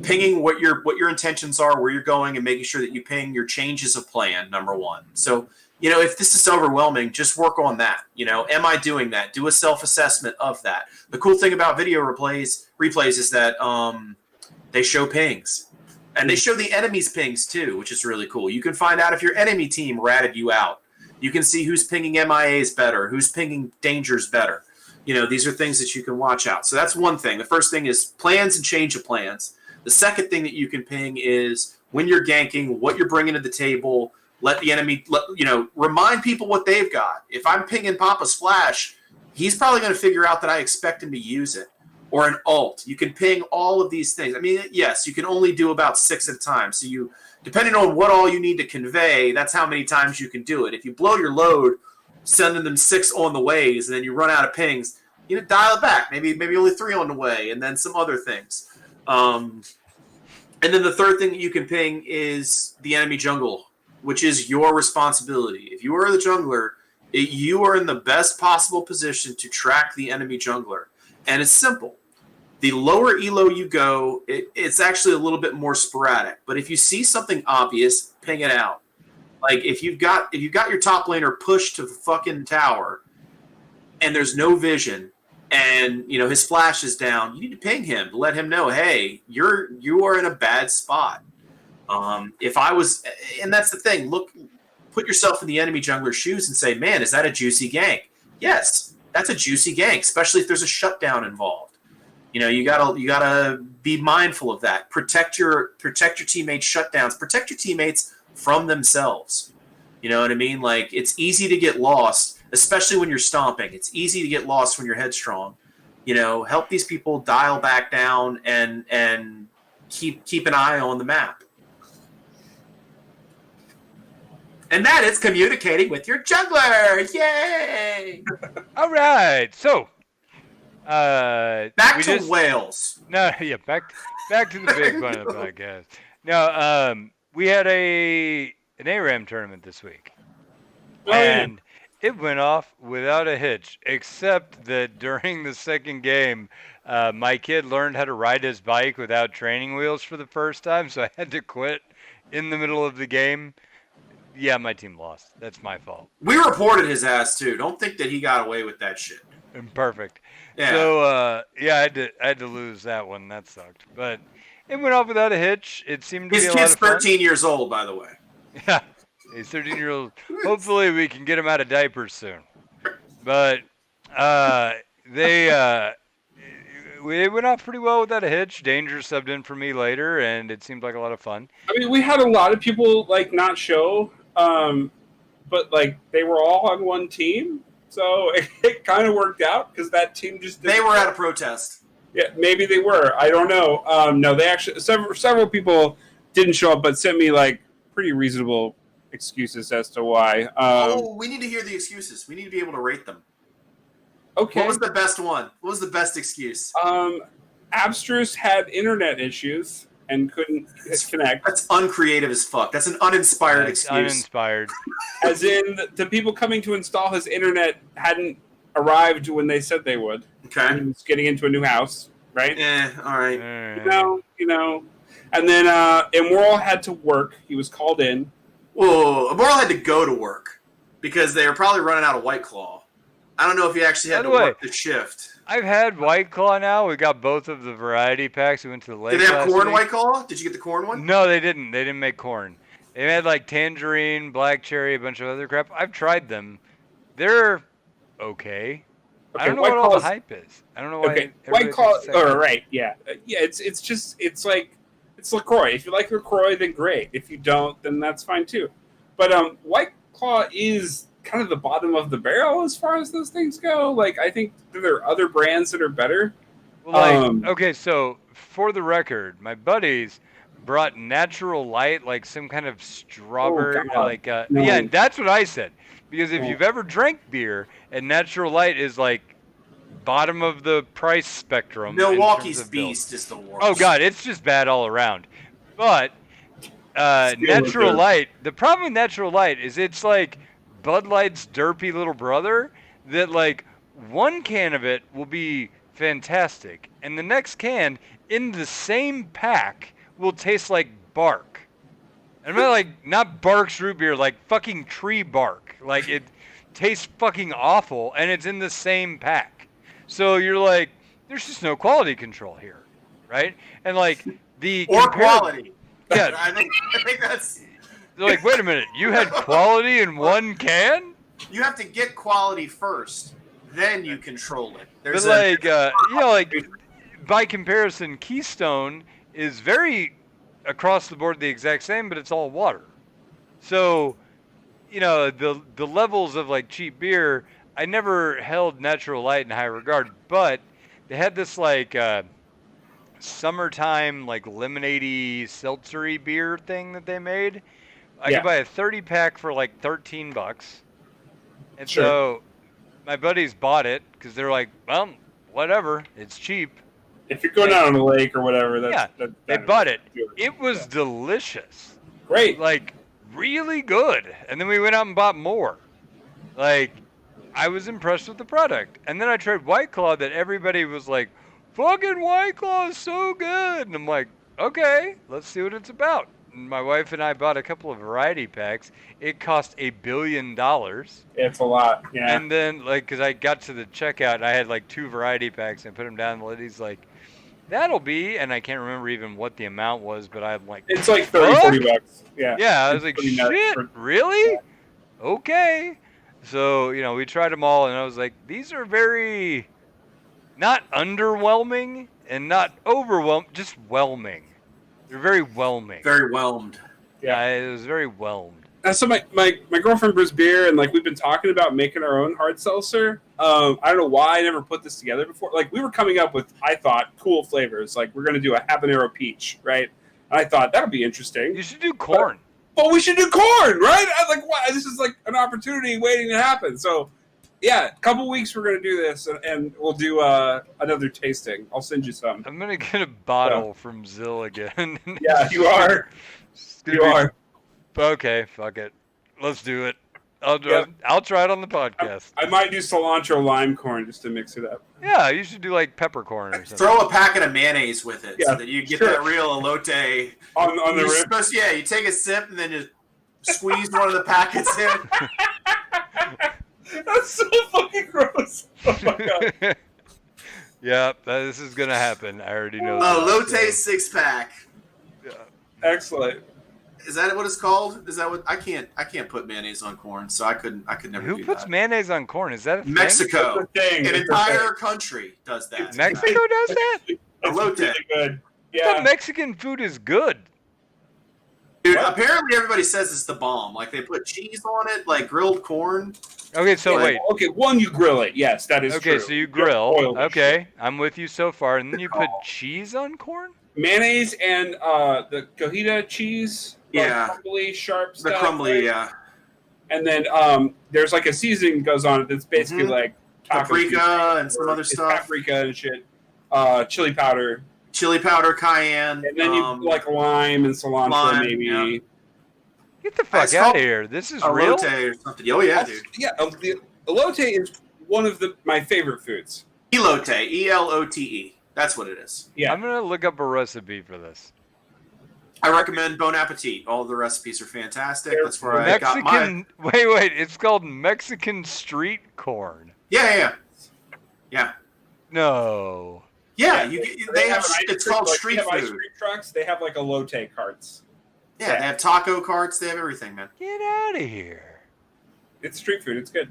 pinging what your intentions are, where you're going, and making sure that you ping your changes of plan, number 1. So, if this is overwhelming, just work on that. Am I doing that? Do a self-assessment of that. The cool thing about video replays is that they show pings. And they show the enemy's pings too, which is really cool. You can find out if your enemy team ratted you out. You can see who's pinging MIAs better, who's pinging dangers better. These are things that you can watch out. So that's one thing. The first thing is plans and change of plans. The second thing that you can ping is when you're ganking, what you're bringing to the table. Let the enemy, remind people what they've got. If I'm pinging Papa's flash, he's probably going to figure out that I expect him to use it. Or an alt. You can ping all of these things. I mean, yes, you can only do about 6 at a time. So you, depending on what all you need to convey, that's how many times you can do it. If you blow your load, sending them 6 on the ways, and then you run out of pings, dial it back. Maybe only 3 on the way, and then some other things. And then the third thing that you can ping is the enemy jungle, which is your responsibility. If you are the jungler, you are in the best possible position to track the enemy jungler. And it's simple. The lower elo you go, it's actually a little bit more sporadic. But if you see something obvious, ping it out. Like if you've got your top laner pushed to the fucking tower, and there's no vision, and his flash is down, you need to ping him to let him know, hey, you are in a bad spot. If I was, and that's the thing. Look, put yourself in the enemy jungler's shoes and say, man, is that a juicy gank? Yes, that's a juicy gank, especially if there's a shutdown involved. You gotta be mindful of that. Protect your teammates' shutdowns. Protect your teammates from themselves. You know what I mean? Like, it's easy to get lost, especially when you're stomping. It's easy to get lost when you're headstrong. Help these people dial back down and keep an eye on the map. And that is communicating with your jungler. Yay! All right, so back to Wales. No, yeah, back to the big fun of the podcast. No, we had an ARAM tournament this week, and it went off without a hitch, except that during the second game, my kid learned how to ride his bike without training wheels for the first time, so I had to quit in the middle of the game. Yeah, my team lost. That's my fault. We reported his ass too. Don't think that he got away with that shit. Perfect. Yeah. So I had to lose that one. That sucked. But it went off without a hitch. It seemed to his be a lot kid's of fun. 13 years old, by the way. Yeah, he's 13-year-old. Hopefully we can get him out of diapers soon. But it went off pretty well without a hitch. Danger subbed in for me later, and it seemed like a lot of fun. I mean, we had a lot of people not show, but they were all on one team, so it kind of worked out because that team just didn't. They were at a protest. Yeah, maybe they were. I don't know. No, they actually several people didn't show up, but sent me pretty reasonable excuses as to why. We need to hear the excuses. We need to be able to rate them. Okay. What was the best one? What was the best excuse? Abstrus had internet issues and couldn't connect. That's uncreative as fuck. That's an uninspired excuse. Uninspired. As in, the people coming to install his internet hadn't arrived when they said they would. Okay. He was getting into a new house, right? Yeah, all right. You know. And then Immoral had to work. He was called in. Whoa, Immoral had to go to work because they were probably running out of White Claw. I don't know if he actually had to work the shift. I've had White Claw now. We got both of the variety packs. We went to the lake. Did they have corn week. White Claw? Did you get the corn one? No, they didn't. They didn't make corn. They had tangerine, black cherry, a bunch of other crap. I've tried them. They're okay. I don't know what all the hype is. I don't know why. Okay, White Claw. Oh, right. Yeah. Yeah. It's LaCroix. If you like LaCroix, then great. If you don't, then that's fine too. But White Claw is kind of the bottom of the barrel as far as those things go. I think there are other brands that are better. Well, okay, so for the record, my buddies brought Natural Light, some kind of strawberry, no. Yeah, and that's what I said. Because if you've ever drank beer and Natural Light is bottom of the price spectrum. Milwaukee's Beast is the worst. Oh God, it's just bad all around. But Natural Light, the problem with Natural Light is it's Bud Light's derpy little brother that one can of it will be fantastic and the next can in the same pack will taste like bark. And I'm not Bark's root beer, fucking tree bark. It tastes fucking awful and it's in the same pack. So you're there's just no quality control here, right? And quality. Yeah. I think that's. They're wait a minute, you had quality in one can? You have to get quality first, then you control it. But by comparison, Keystone is very across the board the exact same, but it's all water. So, the levels of cheap beer, I never held Natural Light in high regard, but they had this like summertime like lemonade-y seltzery beer thing that they made. I could Yeah. buy a 30 pack for like $13. And Sure. so my buddies bought it because they're like, well, whatever, it's cheap. If you're going And- out on the lake or whatever, that's yeah, that's they kind of bought it. good. It was Yeah. delicious. Great. Like, really good. And then we went out and bought more. Like, I was impressed with the product. And then I tried White Claw that everybody was like, fucking White Claw is so good. And I'm like, okay, let's see what it's about. And my wife and I bought a couple of variety packs. It cost $1 billion. It's a lot. Yeah. And then, like, because I got to the checkout, and I had like 2 variety packs, and I put them down. And the lady's like, that'll be, and I can't remember even what the amount was, but I'm like, It's like 30, fuck? 40 bucks. Yeah. Yeah, I was It's like, pretty nuts shit, for- really? Yeah. Okay. So, you know, we tried them all, and I was like, these are very, not underwhelming and not overwhelming, just whelming. They're very whelming. Very whelmed. Yeah, it was very whelmed. So my girlfriend brews beer, and like we've been talking about making our own hard seltzer. I don't know why I never put this together before. Like we were coming up with, I thought, cool flavors. Like we're gonna do a habanero peach, right? And I thought that'll be interesting. You should do corn. But we should do corn, right? I like, why? This is like an opportunity waiting to happen. So, yeah, a couple weeks we're gonna do this, and we'll do another tasting. I'll send you some. I'm going to get a bottle from Zill again. Yeah, you are. It's gonna You be- are. Okay, fuck it. Let's do it. Yep. I'll try it on the podcast. I might do cilantro lime corn just to mix it up. Yeah, you should do like peppercorn or something. Throw a packet of mayonnaise with it so Yeah, that you get sure. that real elote. On the You're rib. supposed to- yeah, you take a sip and then just squeeze one of the packets in. That's so fucking gross. Oh my god. Yeah, this is gonna happen. I already know. Elote that, 6-pack. so, Excellent. Is that what it's called? Is that what I can't put mayonnaise on corn, so I could never Who do puts that. mayonnaise on corn? Is that a thing? Mexico. It's a thing. An It's a entire country does that. Mexico does that? thing. Elote. It's really good. I Yeah. thought Mexican food is good. Dude, What? apparently everybody says it's the bomb. Like they put cheese on it, like grilled corn. Okay, so Yeah, wait. Okay, one, you grill it. Yes, that is Okay, true. so you don't grill. boil the Okay, I'm with you so far. And then you put Oh. cheese on corn? Mayonnaise and the cojita cheese. Yeah. Crumbly, sharp The stuff. crumbly, right? yeah. And then there's like a seasoning that goes on it that's basically Mhm. like taco Paprika seasoning, and some or other it's stuff. Paprika and shit. Chili powder. Chili powder, cayenne. And then you like lime and cilantro lime, maybe. yeah. Get the fuck It's out called of here. This is real? elote or something. Oh yeah, dude. Yeah, the elote is one of my favorite foods. Elote, Elote. That's what it is. Yeah. I'm going to look up a recipe for this. I recommend Bon Appetit. All the recipes are fantastic. That's where I got Mexican. mine. Wait. It's called Mexican street corn. Yeah. No. Yeah, They they have. an ice It's cream- called like, street they have ice food. cream trucks. They have like elote carts. Yeah, they have taco carts. They have everything, man. Get out of here. It's street food. It's good.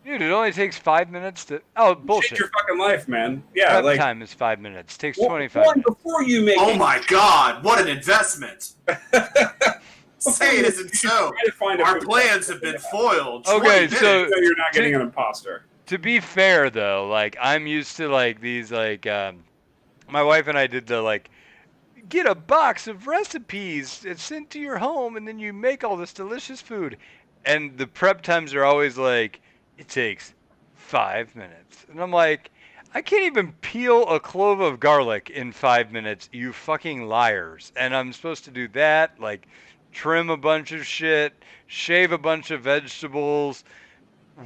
Dude, it only takes 5 minutes to. Oh, Change bullshit. your fucking life, man. Yeah, Prep like time is 5 minutes. Takes Well, 25 minutes. before you make. Oh my God! What an investment. Say it isn't so. Try to find a Our food plans truck. have been foiled. Okay, 20 so- minutes. So you're not getting an imposter. To be fair, though, like, I'm used to, like, these, like, my wife and I did the, like, get a box of recipes. It's sent to your home, and then you make all this delicious food. And the prep times are always like, it takes 5 minutes. And I'm like, I can't even peel a clove of garlic in 5 minutes, you fucking liars. And I'm supposed to do that, like, trim a bunch of shit, shave a bunch of vegetables,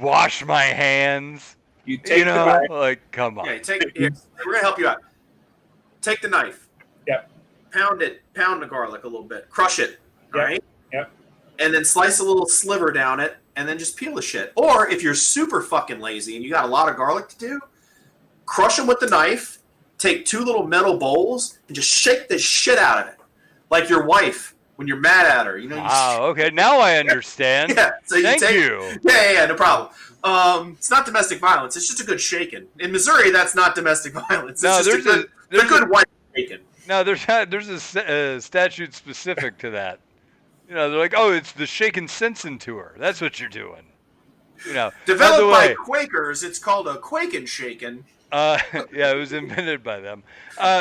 wash my hands. You take You know, the knife. like, come on. Okay, here, we're gonna help you out. Take the knife. Yep. Pound the garlic a little bit. Crush it. All Yep. right. Yep. And then slice a little sliver down it, and then just peel the shit. Or if you're super fucking lazy and you got a lot of garlic to do, crush them with the knife. Take 2 little metal bowls and just shake the shit out of it, like your wife when you're mad at her. You know. Wow, okay, now I understand. Yeah. So you Thank take. you. Yeah, no problem. It's not domestic violence. It's just a good shaking. In Missouri, that's not domestic violence. It's No, just there's a good white shaking. No, there's a statute specific to that. You know, they're like, oh, it's the shaken sensen tour. That's what you're doing. You know, Developed by way, Quakers, it's called a Quake and Shaken. yeah, it was invented by them.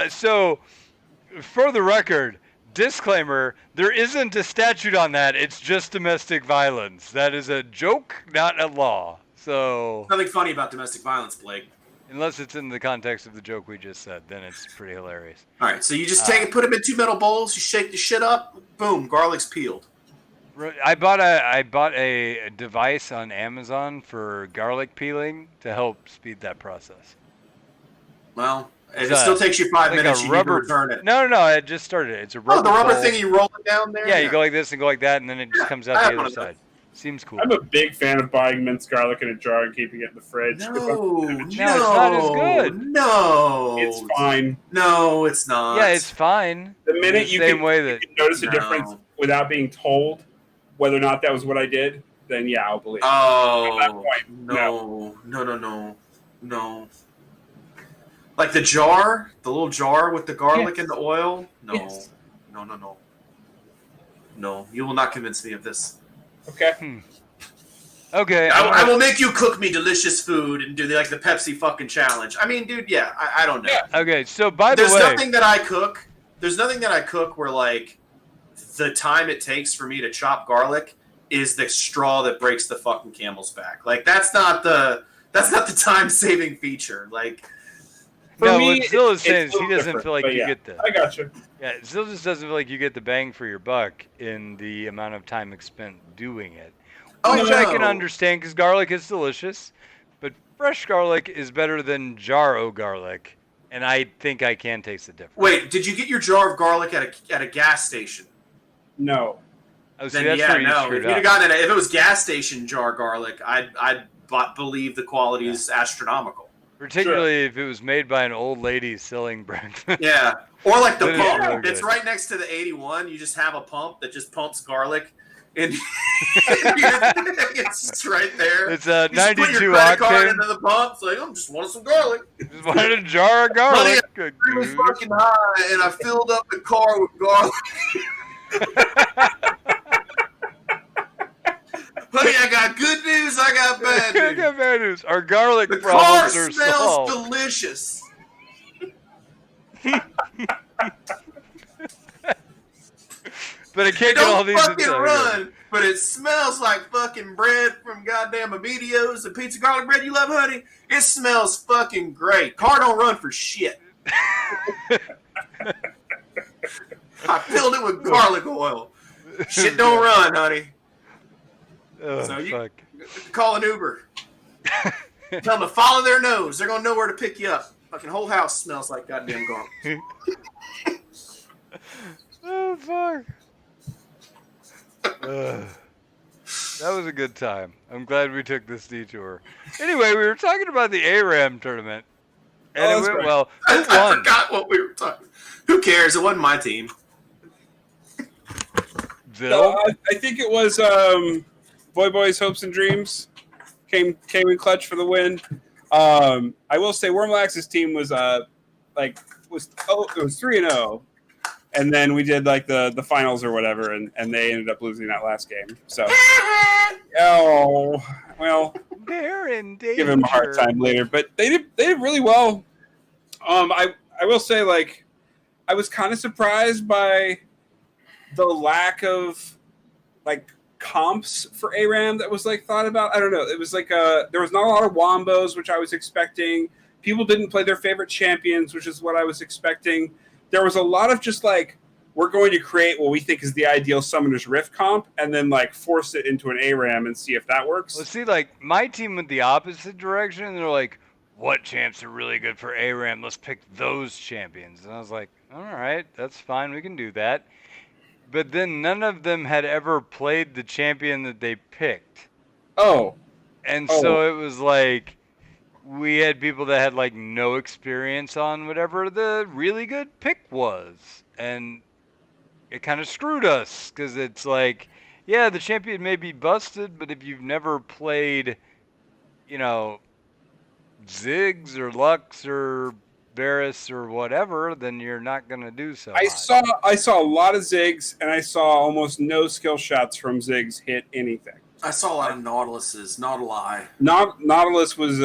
So, for the record, disclaimer: there isn't a statute on that. It's just domestic violence. That is a joke, not a law. So, Nothing funny about domestic violence, Blake. unless it's in the context of the joke we just said, then it's pretty hilarious. All right, so you just take it, put them in 2 metal bowls, you shake the shit up, boom, garlic's peeled. I bought a device on Amazon for garlic peeling to help speed that process. Well, if it still takes you 5 minutes, you need to return it. No, I just started it. It's a rubber. Oh, the rubber bowl. thing, you roll it down there? Yeah, you go like this and go like that, and then it just comes out the other side. Seems cool. I'm a big fan of buying minced garlic in a jar and keeping it in the fridge. No, it's not as good. No. It's fine. No, it's not. Yeah, it's fine. The minute you can notice a difference without being told whether or not that was what I did, then yeah, I'll believe. Oh, at that point, no. Like the jar, the little jar with the garlic and the oil? No. Yes. No. No, you will not convince me of this. Okay. Okay. I will make you cook me delicious food and do the Pepsi fucking challenge. I mean, dude, yeah, I don't know. Yeah. Okay, so by the way, there's nothing that I cook where like the time it takes for me to chop garlic is the straw that breaks the fucking camel's back. Like that's not the time saving feature. Like for me, what Zill is saying is he doesn't different, feel like you get the. I got you. Yeah, Zill just doesn't feel like you get the bang for your buck in the amount of time spent doing it. Which I can understand because garlic is delicious, but fresh garlic is better than jarro garlic, and I think I can taste the difference. Wait, did you get your jar of garlic at a gas station? No. Oh, see, that's where you screwed if you'd have gotten it, if it was gas station jar garlic, I'd believe the quality is astronomical. Particularly if it was made by an old lady selling breakfast. Yeah, or like the Then pump. really It's good. right next to the 81. You just have a pump that just pumps garlic. And it's right there. It's a You just put 92 your credit card octane. into the pump. It's like, I just wanted some garlic. Just wanted a jar of garlic. Honey, I was fucking high, and I filled up the car with garlic. Honey, I got good news. I got bad I news. got bad news. Our garlic The car problems are smells solved. delicious. But I can't get Don't all these fucking inside. run, but it smells like fucking bread from goddamn Amedio's, the pizza garlic bread you love, honey. It smells fucking great. Car don't run for shit. I filled it with garlic oil. Shit don't run, honey. Oh, So you- fuck. Call an Uber. Tell them to follow their nose. They're gonna know where to pick you up. Fucking whole house smells like goddamn garlic. Oh, fuck. That was a good time. I'm glad we took this detour. Anyway, we were talking about the ARAM tournament. And it went well. Who I won? forgot what we were talking. Who cares? It wasn't my team. Bill? I think it was Boy Boys Hopes and Dreams came in clutch for the win. I will say Wormlax's team was it was 3-0. And then we did like the finals or whatever, and they ended up losing that last game. So, oh well, They're in danger. give him a hard time later. But they did really well. I will say like I was kind of surprised by the lack of like comps for ARAM that was like thought about. I don't know. It was like there was not a lot of wombos, which I was expecting. People didn't play their favorite champions, which is what I was expecting. There was a lot of just like, we're going to create what we think is the ideal Summoner's Rift comp and then like force it into an ARAM and see if that works. Well, see, like, my team went the opposite direction. They're like, what champs are really good for ARAM? Let's pick those champions. And I was like, all right, that's fine. We can do that. But then none of them had ever played the champion that they picked. Oh. And so it was like, we had people that had like no experience on whatever the really good pick was. And it kind of screwed us because it's like, yeah, the champion may be busted, but if you've never played, you know, Ziggs or Lux or Varus or whatever, then you're not going to do so I hot. saw a lot of Ziggs and I saw almost no skill shots from Ziggs hit anything. I saw a lot of Nautiluses, not a lie. Nautilus was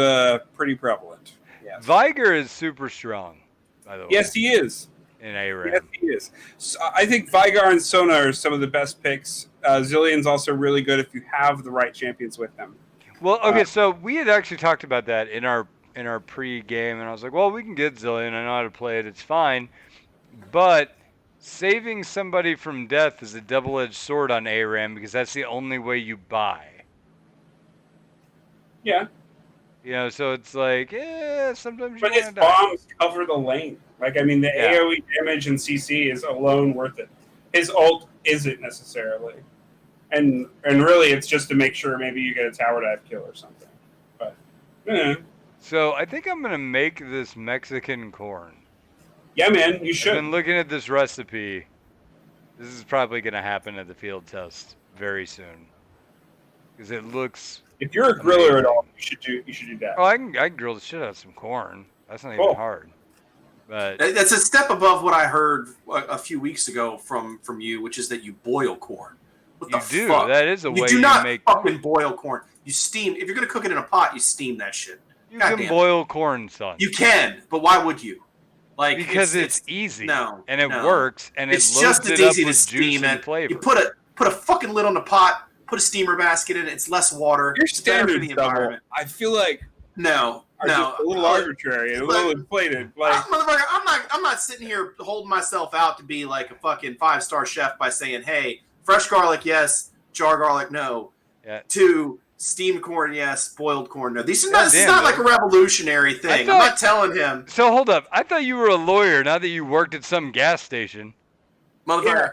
pretty prevalent. Yes. Viger is super strong, by the way. Yes, he is. In ARAM. Yes, he is. So I think Vigar and Sona are some of the best picks. Zillion's also really good if you have the right champions with them. Well, okay, so we had actually talked about that in our pre-game, and I was like, well, we can get Zillion. I know how to play it. It's fine. But saving somebody from death is a double-edged sword on ARAM because that's the only way you buy. Yeah. You know, so it's like, sometimes you But his want to die. bombs cover the lane. Like, I mean, the AoE damage and CC is alone worth it. His ult isn't necessarily. And really, it's just to make sure maybe you get a tower dive kill or something. But, So I think I'm going to make this Mexican corn. yeah, man, you should. I've been looking at this recipe. This is probably going to happen at the field test very soon. Because it looks... If you're a griller at all, you should do that. Oh, I can grill the shit out of some corn. That's not even hard. But that's a step above what I heard a few weeks ago from you, which is that you boil corn. What the fuck? That is a way you do not make fucking boil corn. You steam. If you're gonna cook it in a pot, you steam that shit. You can boil corn, son. You can, but why would you? Like because it's easy. No, and it works, and it's it loads just as it up easy to with steam juice and it. flavor. You put a fucking lid on the pot. Put a steamer basket in it. It's less water. Your It's better for standards the double. environment. I feel like No, just a little arbitrary and a little inflated. Like, motherfucker, I'm not sitting here holding myself out to be like a fucking 5-star chef by saying, hey, fresh garlic, yes, jar garlic, no. Yeah. 2, steamed corn, yes, boiled corn, no. This is not like a revolutionary thing. I'm not telling him. So hold up. I thought you were a lawyer, not that you worked at some gas station. Motherfucker,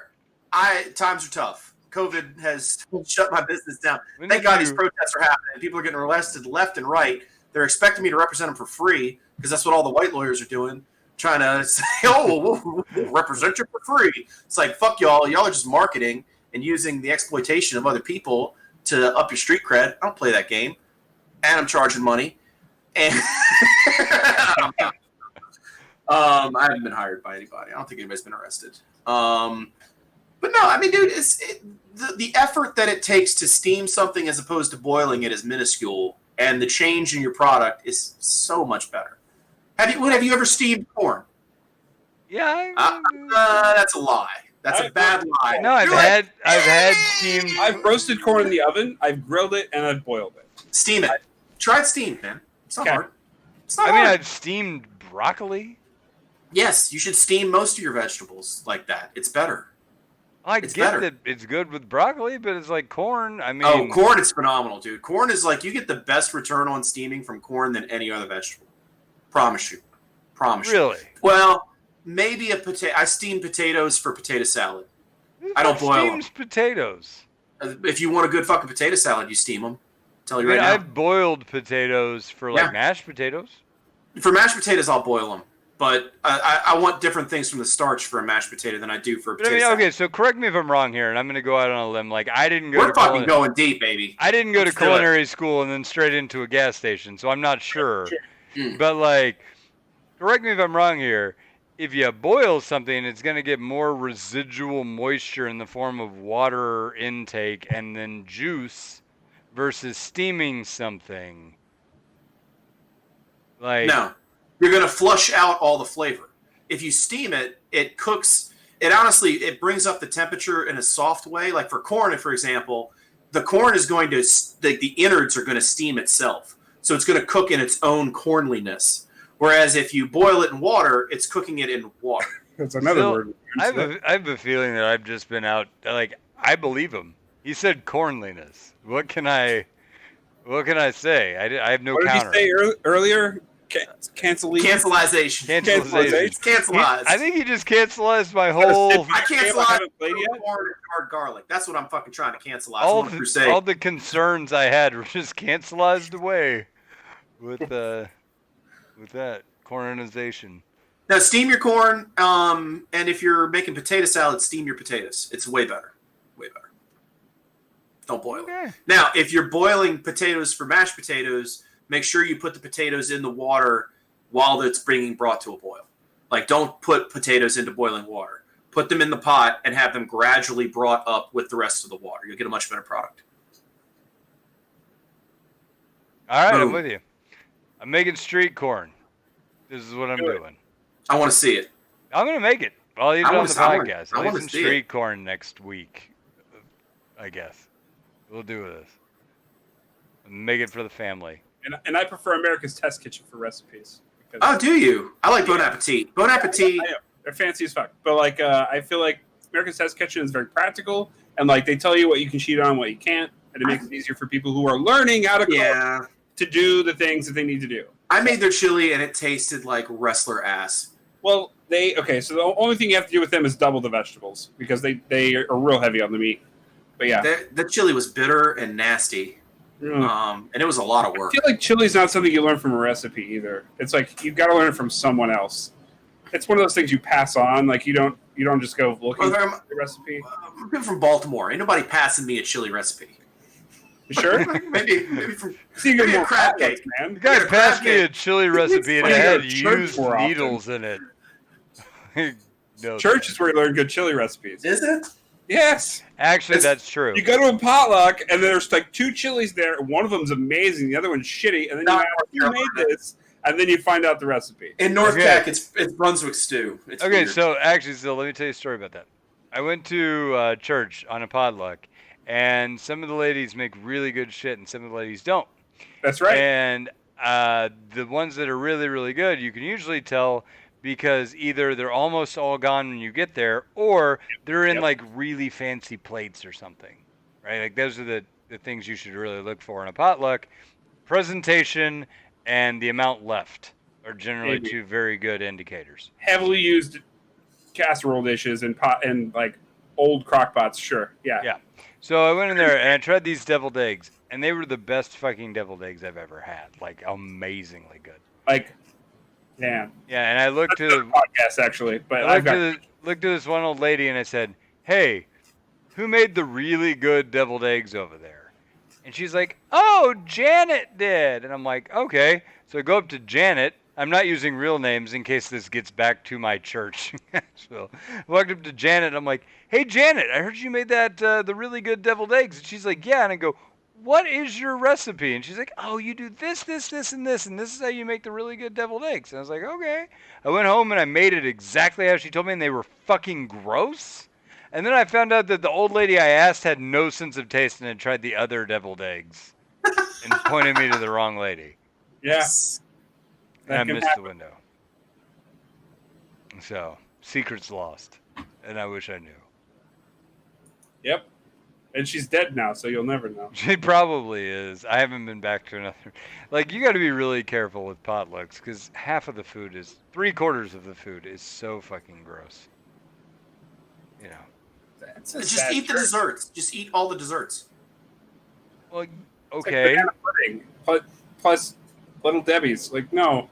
times are tough. COVID has shut my business down. Thank God these protests are happening. People are getting arrested left and right. They're expecting me to represent them for free because that's what all the white lawyers are doing, trying to say, oh, we'll represent you for free. It's like, fuck y'all. Y'all are just marketing and using the exploitation of other people to up your street cred. I don't play that game. And I'm charging money. And I haven't been hired by anybody. I don't think anybody's been arrested. But no, I mean, dude, the effort that it takes to steam something as opposed to boiling it is minuscule, and the change in your product is so much better. Have you ever steamed corn? Yeah. That's a lie. That's a bad lie. No, I've had steamed. I've roasted corn in the oven. I've grilled it and I've boiled it. Steam it. Try it steamed, man. It's not hard. It's not I mean, hard. I've steamed broccoli. Yes, you should steam most of your vegetables like that. It's better. I get that it's good with broccoli, but it's like corn. I mean, corn is phenomenal, dude. Corn is like you get the best return on steaming from corn than any other vegetable. Promise you. Really? Well, maybe a potato. I steam potatoes for potato salad. I don't boil them. Steams potatoes. If you want a good fucking potato salad, you steam them. Tell you I mean, right now. I've boiled potatoes for like mashed potatoes. For mashed potatoes, I'll boil them. But I want different things from the starch for a mashed potato than I do for a potato salad. Okay, so correct me if I'm wrong here, and I'm going to go out on a limb. Like, I didn't go We're fucking going deep, baby. I didn't go to culinary school and then straight into a gas station, so I'm not sure. But, like, correct me if I'm wrong here. If you boil something, it's going to get more residual moisture in the form of water intake and then juice versus steaming something. Like, no. You're going to flush out all the flavor. If you steam it, it cooks. It brings up the temperature in a soft way. Like for corn, for example, the corn is going to, the innards are going to steam itself. So it's going to cook in its own cornliness. Whereas if you boil it in water, it's cooking it in water. That's another word. I have a feeling that I've just been out, like, I believe him. He said cornliness. What can I say? I have no counter. What did you say earlier? Cancelization. Cancelization. Cancelized. I think he just cancelized my whole. I cancelized corn and hard garlic. That's what I'm fucking trying to cancelize. All the concerns I had were just cancelized away with that cornization. Now steam your corn, and if you're making potato salad, steam your potatoes. It's way better. Way better. Don't boil it. Now, if you're boiling potatoes for mashed potatoes, make sure you put the potatoes in the water while it's being brought to a boil. Like, don't put potatoes into boiling water. Put them in the pot and have them gradually brought up with the rest of the water. You'll get a much better product. All right, I'm Boom. with you. I'm making street corn. This is what I'm Do it. doing. I want to see it. I'm gonna make it. I'll eat it I on wanna the s- I wanna- podcast. I I'll eat wanna some see it. street corn next week. I guess we'll do this. Make it for the family. And I prefer America's Test Kitchen for recipes. Because Oh, do you? I like Bon Appetit. Bon Appetit. I know they're fancy as fuck, but like I feel like America's Test Kitchen is very practical, and like they tell you what you can cheat on, what you can't, and it makes it easier for people who are learning how to cook Yeah. to do the things that they need to do. I made their chili and it tasted like wrestler ass. Well, so the only thing you have to do with them is double the vegetables because they are real heavy on the meat. But yeah, The chili was bitter and nasty. And it was a lot of I work. feel like chili is not something you learn from a recipe either. It's like you've got to learn it from someone else. It's one of those things you pass on. Like you don't just go looking for the recipe. I'm from Baltimore. Ain't nobody passing me a chili recipe. You sure? maybe from See, you get maybe a more crab potlucks, cake. man. The guy Yeah, passed crab me a cake. chili recipe and Why it do you go had to church used more often? needles in it. No, Church is where you learn good chili recipes. Is it? Yes. actually, It's- that's true. You go to a potluck and there's like two chilies there. And one of them's amazing, the other one's shitty, and then you Not ask who made this, and then you find out the recipe. In North Okay. Cac, it's Brunswick stew. It's Okay, weird. so let me tell you a story about that. I went to church on a potluck, and some of the ladies make really good shit, and some of the ladies don't. That's right. And the ones that are really, really good, you can usually tell because either they're almost all gone when you get there, or they're in Yep. like really fancy plates or something, right? Like those are the things you should really look for in a potluck. Presentation and the amount left are generally Maybe. two very good indicators. Heavily used casserole dishes and pot and like old crock pots. Sure. Yeah. Yeah. So I went in there and I tried these deviled eggs, and they were the best fucking deviled eggs I've ever had. Like amazingly good. Like, damn. Yeah, and I looked That's to a podcast actually, but I I've got looked at this one old lady and I said, "Hey, who made the really good deviled eggs over there?" And she's like, "Oh, Janet did." And I'm like, "Okay." So I go up to Janet. I'm not using real names in case this gets back to my church. So I walked up to Janet and I'm like, "Hey, Janet, I heard you made that the really good deviled eggs." And she's like, "Yeah." And I go, "What is your recipe?" And she's like, "Oh, you do this, this, this, and this, and this is how you make the really good deviled eggs." And I was like, "Okay." I went home and I made it exactly how she told me, and they were fucking gross. And then I found out that the old lady I asked had no sense of taste and had tried the other deviled eggs and pointed me to the wrong lady. yeah. And I That can missed happen. the window. So, secrets lost. And I wish I knew. Yep. And she's dead now, so you'll never know. She probably is. I haven't been back to another. Like, you got to be really careful with potlucks because half of the food is, 3/4 of the food is so fucking gross. You know. That's a Just sad eat the church. desserts. Just eat all the desserts. Well, It's like okay. banana pudding plus Little Debbie's. Like, no.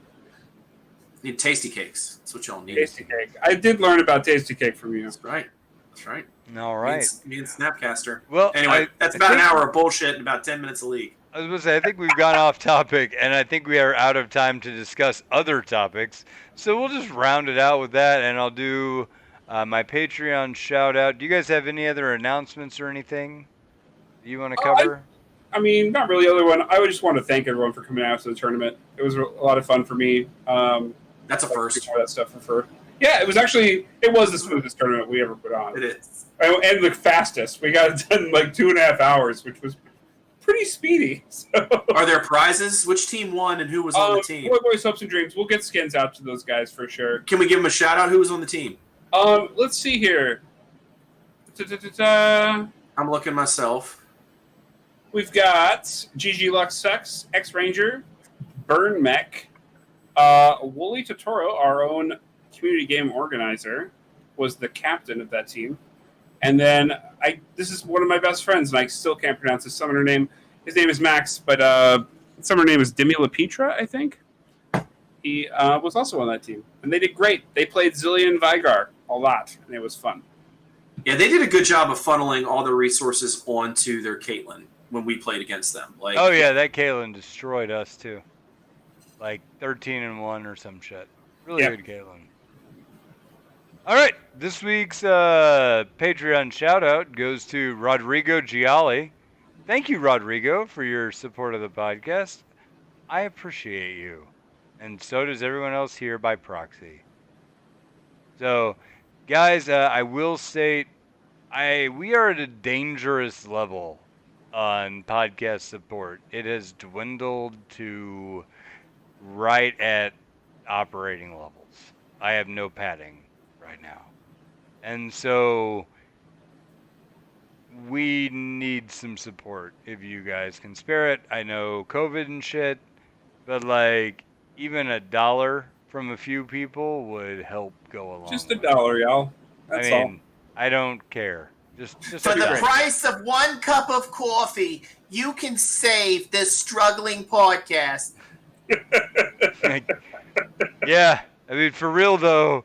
Need tasty cakes. That's what y'all need. Tasty cake. I did learn about tasty cake from you. That's right. That's right. All right. Me and Snapcaster. Well, Anyway, that's I about an think- hour of bullshit and about 10 minutes of league. I was going to say, I think we've gone off topic, and I think we are out of time to discuss other topics. So we'll just round it out with that, and I'll do my Patreon shout out. Do you guys have any other announcements or anything that you want to cover? I mean, not really. Other one. I would just want to thank everyone for coming out to the tournament. It was a lot of fun for me. That's a first. All that stuff for. Yeah, it was the smoothest tournament we ever put on, It is. and the fastest. We got it done in like 2.5 hours, which was pretty speedy. So. Are there prizes? Which team won and who was on the team? Boy, Boys, Hopes, and Dreams. We'll get skins out to those guys for sure. Can we give them a shout out? Who was on the team? Let's see here. Ta-ta-ta-ta. I'm looking myself. We've got GG Lux Sex, X Ranger, Burn Mech, Wooly Totoro, our own community game organizer, was the captain of that team. And then this is one of my best friends, and I still can't pronounce his summoner name. His name is Max, but his summoner name is Demi LaPetra, I think. He was also on that team, and they did great. They played Zillion Vigar a lot, and it was fun. Yeah, they did a good job of funneling all their resources onto their Caitlyn when we played against them. Like, Oh, yeah, that Caitlyn destroyed us, too. Like 13-1 or some shit. Really Yeah. good Caitlyn. All right, this week's Patreon shout out goes to Rodrigo Gialli. Thank you, Rodrigo, for your support of the podcast. I appreciate you. And so does everyone else here by proxy. So, guys, I will state we are at a dangerous level on podcast support. It has dwindled to right at operating levels. I have no padding right now. And so we need some support if you guys can spare it. I know COVID and shit, but like even $1 from a few people would help go a long Just way. $1, y'all. That's I mean, I don't care. Just For the $1. price of 1 cup of coffee, you can save this struggling podcast. Yeah, I mean, for real though,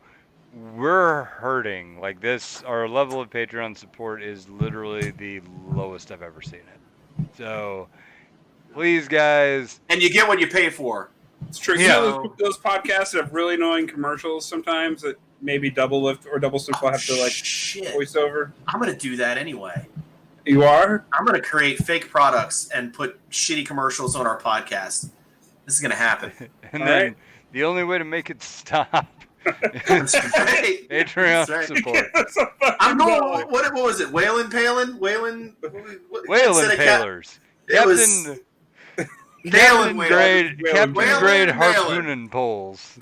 we're hurting. Like this, our level of Patreon support is literally the lowest I've ever seen it. So, please, guys. And you get what you pay for. It's true. Yeah. You know those podcasts that have really annoying commercials sometimes that maybe Double Lift or Double Simple have to like Shit. voice over? I'm going to do that anyway. You are? I'm going to create fake products and put shitty commercials on our podcast. This is going to happen. And All then right. the only way to make it stop That's right. Patreon That's right. support. I'm going. What was it? Whalen Palin? Whalen Palers. It was Captain Whalen grade Captain Whalen grade Whalen. harpooning poles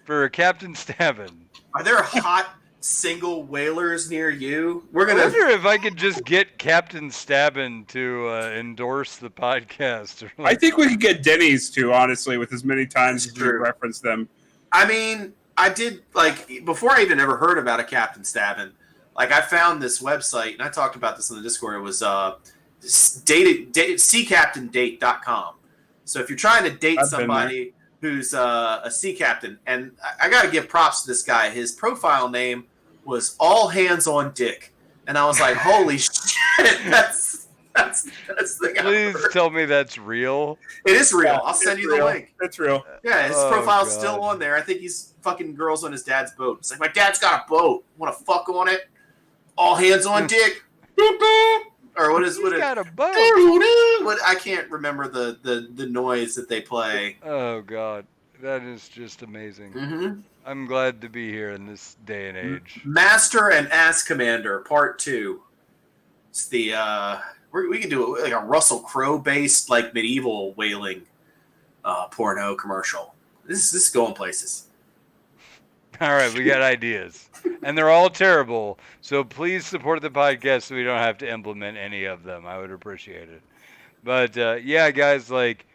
for Captain Stabbin. Are there hot single whalers near you? We're I gonna. wonder if I could just get Captain Stabbin to endorse the podcast. Or I like, think we could get Denny's too, honestly, with as many times That's as we true. reference them. I mean, I did like before I even ever heard about a Captain Stabbin. Like I found this website and I talked about this in the Discord. It was seacaptaindate.com. So if you're trying to date I've been somebody who's a sea captain, and I got to give props to this guy. His profile name was All Hands on Dick, and I was like, holy shit, that's the guy. please tell me that's real. It is real. Yeah, I'll send it's you the real. link. It's real. Yeah, his Oh, profile's God. still on there. I think he's fucking girls on his dad's boat. It's like, my dad's got a boat. Want to fuck on it? All hands on dick. Boop, boop. Or what is He's what? got a boat. What? I can't remember the noise that they play. Oh God, that is just amazing. Mm-hmm. I'm glad to be here in this day and age. Master and Ass Commander Part 2. It's the we can do like a Russell Crowe based like medieval whaling porno commercial. This is going places. All right, we got ideas, and they're all terrible. So please support the podcast so we don't have to implement any of them. I would appreciate it. But yeah, guys, like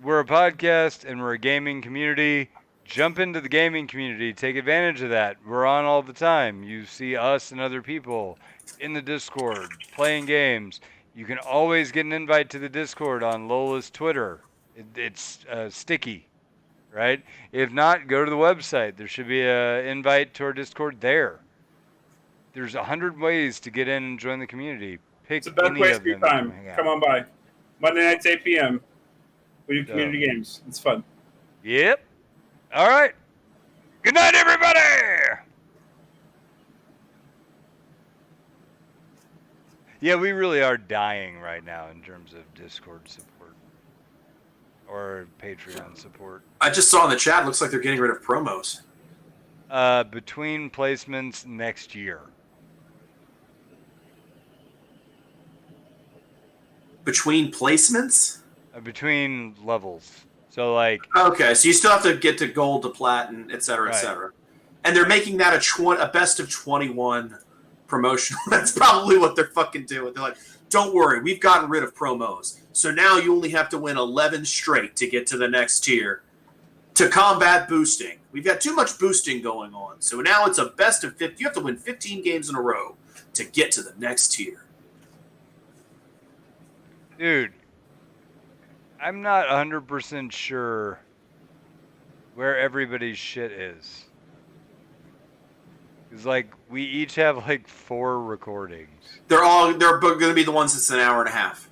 we're a podcast and we're a gaming community. Jump into the gaming community. Take advantage of that. We're on all the time. You see us and other people in the Discord playing games. You can always get an invite to the Discord on Lola's Twitter. It's sticky, right? If not, go to the website. There should be an invite to our Discord there. There's 100 ways to get in and join the community. Pick It's the best any waste of of your them. time. Hang out. Come on by. Monday nights, 8 p.m. We do community games. It's fun. Yep. All right. Good night, everybody. Yeah, we really are dying right now in terms of Discord support or Patreon support. I just saw in the chat. Looks like they're getting rid of promos. Between placements next year. Between placements. Between levels. So like. Okay, so you still have to get to gold to platinum, et cetera, et Right. cetera. And they're making that a best of 21 promotion. That's probably what they're fucking doing. They're like, don't worry, we've gotten rid of promos. So now you only have to win 11 straight to get to the next tier. To combat boosting. We've got too much boosting going on. So now it's a best of 50. You have to win 15 games in a row to get to the next tier. Dude, I'm not 100% sure where everybody's shit is. It's like we each have like 4 recordings. They're going to be the ones that's an hour and a half.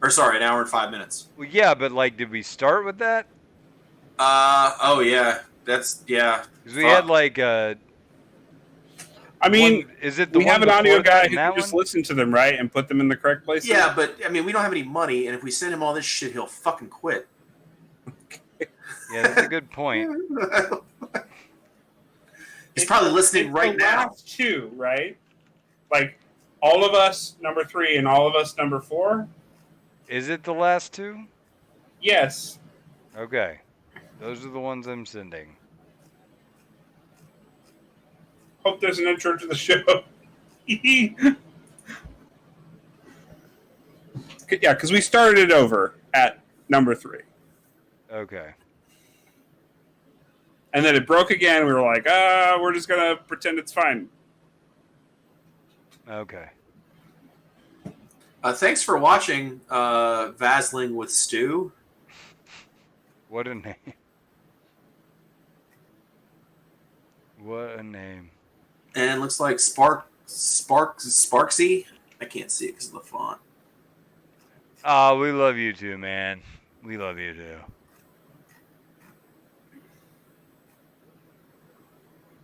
Or sorry, an hour and 5 minutes. Well, yeah, but like, did we start with that? Oh yeah. That's, yeah. Because we had like I mean, is it the we one have an audio before that guy and who that can just one? listen to them, right, and put them in the correct place. Yeah, but I mean, we don't have any money, and if we send him all this shit, he'll fucking quit. Yeah, that's a good point. He's probably listening It's right the now. last two, right? Like all of us number 3 and all of us number 4. Is it the last two? Yes. Okay. Those are the ones I'm sending. Hope there's an intro to the show. Yeah, because we started it over at number 3. Okay. And then it broke again. We were like, we're just going to pretend it's fine. Okay. Thanks for watching Vasling with Stu. What a name. What a name. And it looks like Sparksy. I can't see it because of the font. Oh, we love you too, man. We love you too.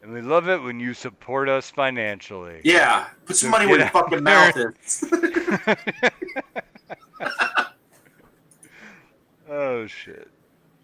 And we love it when you support us financially. Yeah, put some money where your fucking mouth is. Oh shit.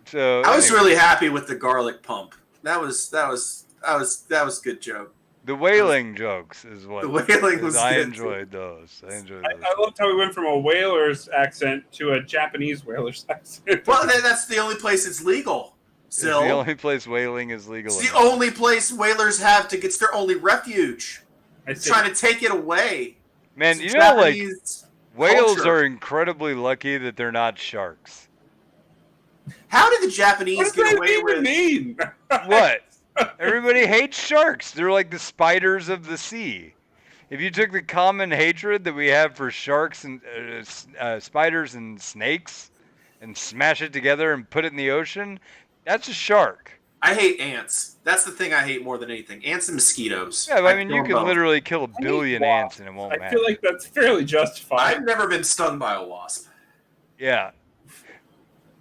So I was really happy with the garlic pump. That was a good joke. The whaling jokes is what The whaling was I good. enjoyed those. I enjoyed I those. loved how we went from a whaler's accent to a Japanese whaler's accent. Well, that's the only place it's legal. It's Still, the only place whaling is legal. it's the only place whalers have to get their only refuge. I see. Trying to take it away. Man, It's you know, like Japanese whales culture. are incredibly lucky that they're not sharks. How did the Japanese What does get that away even with? mean? What? Everybody hates sharks. They're like the spiders of the sea. If you took the common hatred that we have for sharks and spiders and snakes and smash it together and put it in the ocean, that's a shark. I hate ants. That's the thing I hate more than anything. Ants and mosquitoes. Yeah, but I mean, kill you them can both. literally kill a hate billion wasps. ants and it won't I matter. feel like that's fairly justified. I've never been stung by a wasp. Yeah.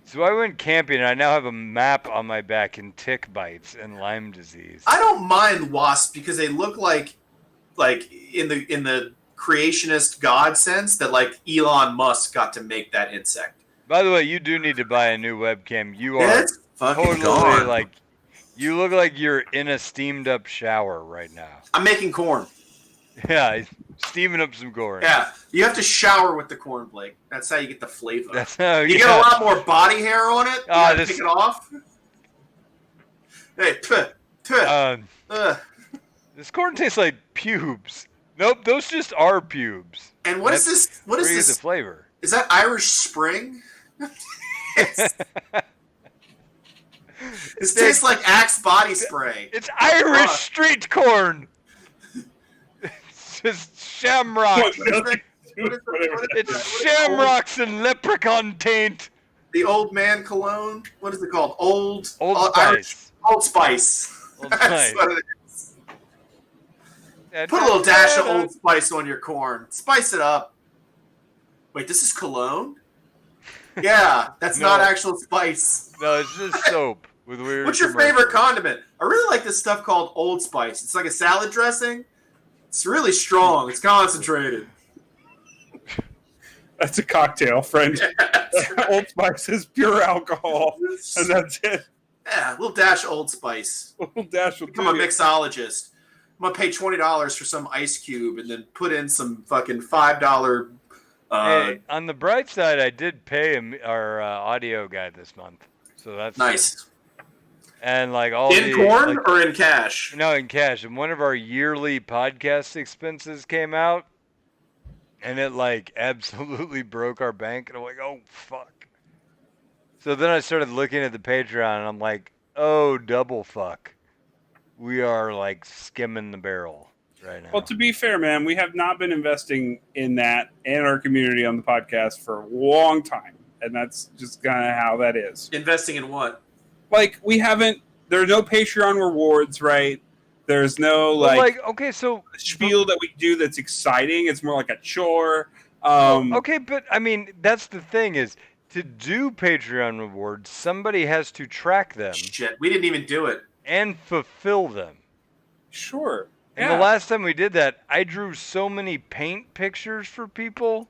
So I went camping and I now have a map on my back in tick bites and Lyme disease. I don't mind wasps because they look like in the creationist God sense that like Elon Musk got to make that insect. By the way, you do need to buy a new webcam. You are That's fucking totally gone. like, you look like you're in a steamed up shower right now. I'm making corn. Yeah, steaming up some corn. Yeah, you have to shower with the corn, Blake. That's how you get the flavor. That's how You get a lot more body hair on it. You gotta this- pick it off. Hey, This corn tastes like pubes. Nope, those just are pubes. And what is this? What is Where you get the this? flavor? Is that Irish Spring? This tastes like Axe body spray. It's Irish Fuck. street corn. It's just shamrocks. It's shamrocks and leprechaun taint. The old man cologne. What is it called? Old Spice. Old Spice. Old That's Spice. what it is. Put a little dash of Old Spice on your corn. Spice it up. Wait, this is cologne? Yeah, that's No. not actual spice. No, it's just soap with weird. What's your commercials. favorite condiment? I really like this stuff called Old Spice. It's like a salad dressing. It's really strong. It's concentrated. That's a cocktail, friend. Old Spice is pure alcohol, and that's it. Yeah, a little dash of Old Spice. A little dash will Become a do it. mixologist. I'm gonna pay $20 for some ice cube and then put in some fucking $5. Hey, on the bright side, I did pay our audio guy this month, so that's Nice. good. And like all In the, corn like, or in cash? no, in cash. And one of our yearly podcast expenses came out, and it like absolutely broke our bank. And I'm like, oh fuck. So then I started looking at the Patreon, and I'm like, oh double fuck. We are like skimming the barrel right now. Well, to be fair, man, we have not been investing in that and our community on the podcast for a long time. And that's just kind of how that is. Investing in what? Like, we haven't, there are no Patreon rewards, right? There's no, Well, like okay, so spiel that we do that's exciting. It's more like a chore. okay, but I mean, that's the thing is to do Patreon rewards, somebody has to track them Shit, we didn't even do it. and fulfill them. Sure. And the last time we did that, I drew so many paint pictures for people,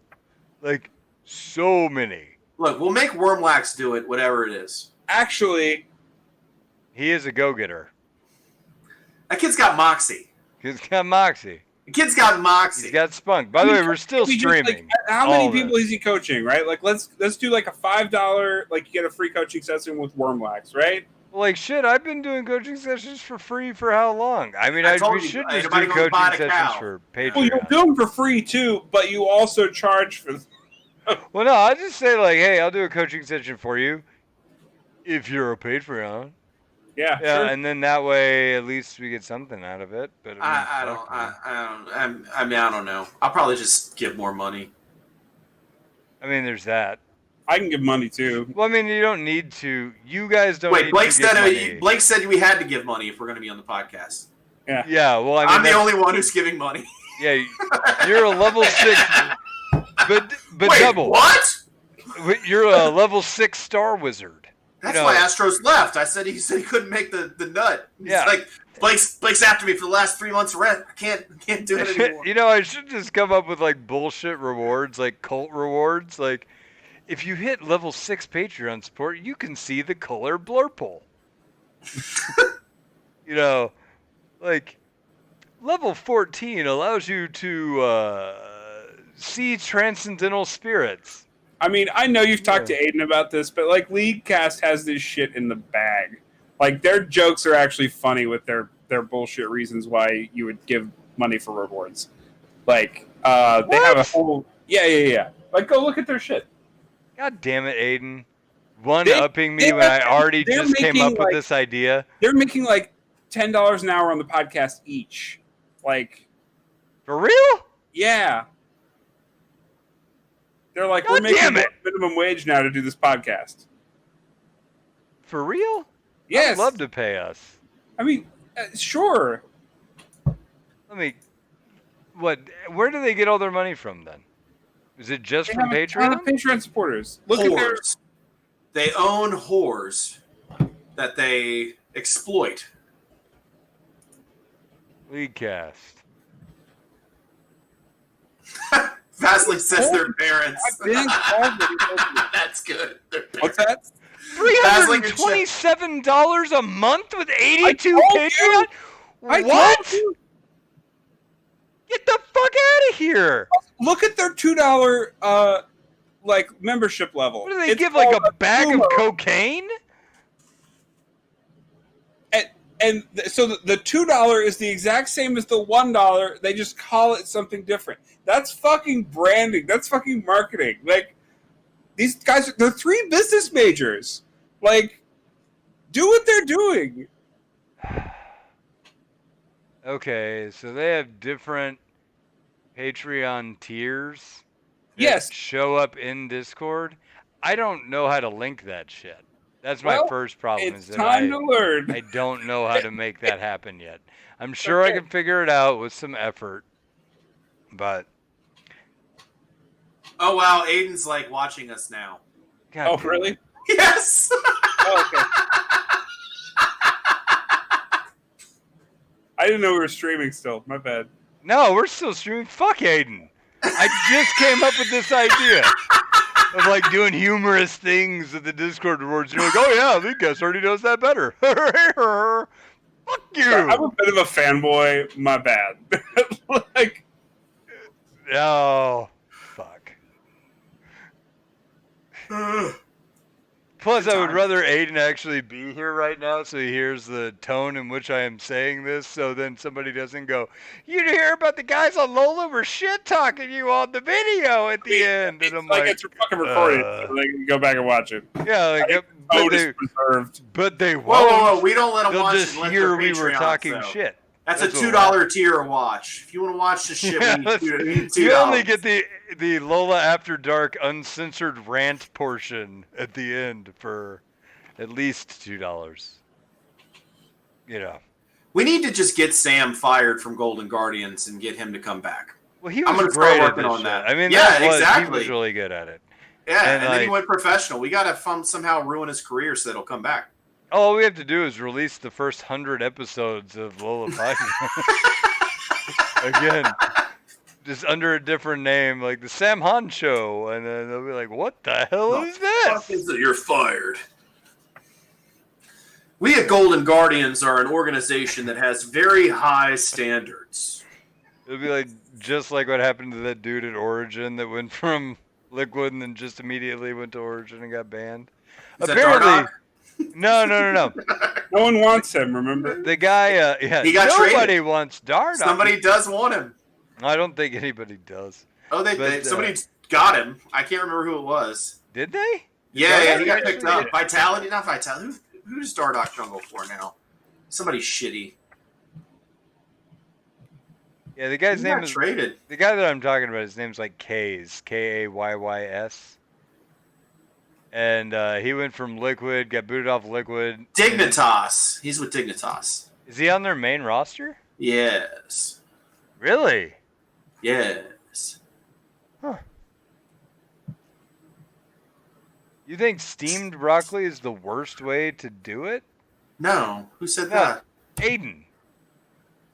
like so many. Look, we'll make Wormlax do it, whatever it is. Actually, He is a go-getter. That kid's got moxie. He's got moxie. The kid's got moxie. He's got spunk. By the way, we're still streaming. How many people is he coaching? Right? Like, let's do like a $5. Like, you get a free coaching session with Wormwax, right? Like shit, I've been doing coaching sessions for free for how long? I mean, we should just do anybody goes buy coaching the sessions cow. for Patreon. Well, you do them for free too, but you also charge for. Well, no, I just say like, hey, I'll do a coaching session for you if you're a Patreon. Yeah, Yeah, sure. and then that way at least we get something out of it. But I don't know. I'll probably just give more money. I mean, there's that. I can give money too. Well, I mean, you don't need to. You guys don't. Wait, need Blake to give money. Blake said we had to give money if we're going to be on the podcast. Yeah. Yeah. Well, I mean, I'm the only one who's giving money. Yeah, you're a level 6, but Wait, double. What? You're a level 6 star wizard. That's why Astros left. I said he couldn't make the nut. He's like, Blake's after me for the last 3 months of rent. I can't do it anymore. You know, I should just come up with like bullshit rewards, like cult rewards. Like, if you hit level 6 Patreon support, you can see the color blurple. You know, like level 14 allows you to see transcendental spirits. I mean, I know you've talked to Aiden about this, but like Leaguecast has this shit in the bag. Like, their jokes are actually funny with their bullshit reasons why you would give money for rewards. Like, they have a whole yeah. Like, go look at their shit. God damn it, Aiden. One-upping me when I already just came up with this idea. They're making like $10 an hour on the podcast each. Like, for real? Yeah. They're like, we're making minimum wage now to do this podcast. For real? Yes. I'd love to pay us. I mean, sure. Where do they get all their money from then? Is it just from Patreon? The Patreon supporters. Look at their... They own whores that they exploit. Leaguecast. Vasily says their parents. That's good. What's that? $327 a month with 82 Patreon? What? Get the fuck out of here! Look at their $2 like membership level. What do they give, like a bag of cocaine? And so the $2 is the exact same as the $1. They just call it something different. That's fucking branding. That's fucking marketing. Like, these guys, they're 3 business majors. Like, do what they're doing. Okay, so they have different Patreon tiers. Yes. Show up in Discord. I don't know how to link that shit. That's my first problem. It's time to learn. I don't know how to make that happen yet. I'm sure I can figure it out with some effort, but. Oh wow, Aiden's like watching us now. God, really? Yes. Oh, okay. I didn't know we were streaming still. My bad. No, we're still streaming. Fuck Aiden. I just came up with this idea of like doing humorous things with the Discord rewards. You're like, oh yeah, Lucas already knows that better. Fuck you. I'm a bit of a fanboy. My bad. Like, oh, fuck. Plus, I would rather Aiden actually be here right now so he hears the tone in which I am saying this, so then somebody doesn't go, you hear about the guys on LOLA were shit-talking you on the video at the end. And I'm like, it's fucking recorded, so they can go back and watch it. Yeah, like, but they won't. Whoa, we don't let them They'll watch just it. hear we were talking shit. That's a $2 tier watch. If you want to watch the shit, we need $2. You only get the Lola After Dark uncensored rant portion at the end for at least $2. You know. We need to just get Sam fired from Golden Guardians and get him to come back. Well, he was great at this shit. I mean, he was really good at it. Yeah, and then he went professional. We got to somehow ruin his career so that he'll come back. All we have to do is release the first 100 episodes of Lola Podcast. Again, just under a different name, like the Sam Han Show, and then they'll be like, what the hell is this? You're fired. We at Golden Guardians are an organization that has very high standards. It'll be like just like what happened to that dude at Origin that went from Liquid and then just immediately went to Origin and got banned. Is that Apparently, Dardoch? no. No one wants him, remember? The guy, yeah, He got nobody traded. wants Dardoch. Somebody does want him. I don't think anybody does. Oh, somebody got him. I can't remember who it was. Did they? Yeah, he got picked up. Vitality, not Vitality. Who does Dardoch jungle for now? Somebody shitty. Yeah, the guy's He name got is traded. the guy that I'm talking about. His name's like Kays, Kayyys, and he went from Liquid, got booted off Liquid. Dignitas. He's with Dignitas. Is he on their main roster? Yes. Really? Yes. Huh. You think steamed broccoli is the worst way to do it? No. Who said No. that? Aiden.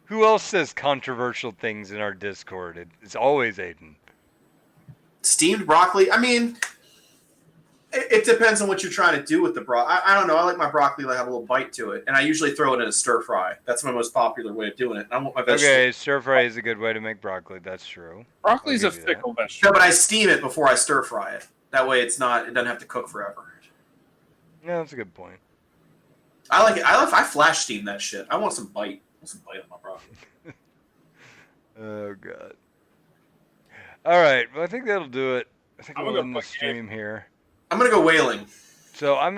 Who else says controversial things in our Discord? It's always Aiden. Steamed broccoli? I mean, it depends on what you're trying to do with the broccoli. I don't know. I like my broccoli to have a little bite to it. And I usually throw it in a stir fry. That's my most popular way of doing it. And I want my vegetables. Okay, stir fry is a good way to make broccoli. That's true. Broccoli's a I'll give you that. fickle No, vegetable. but I steam it before I stir fry it. That way it doesn't have to cook forever. Yeah, that's a good point. I like it. I flash steam that shit. I want some bite. I want some bite on my broccoli. Oh god. All right, well, I think that'll do it. I think I'm we'll gonna end the put stream here. I'm going to go whaling. So I'm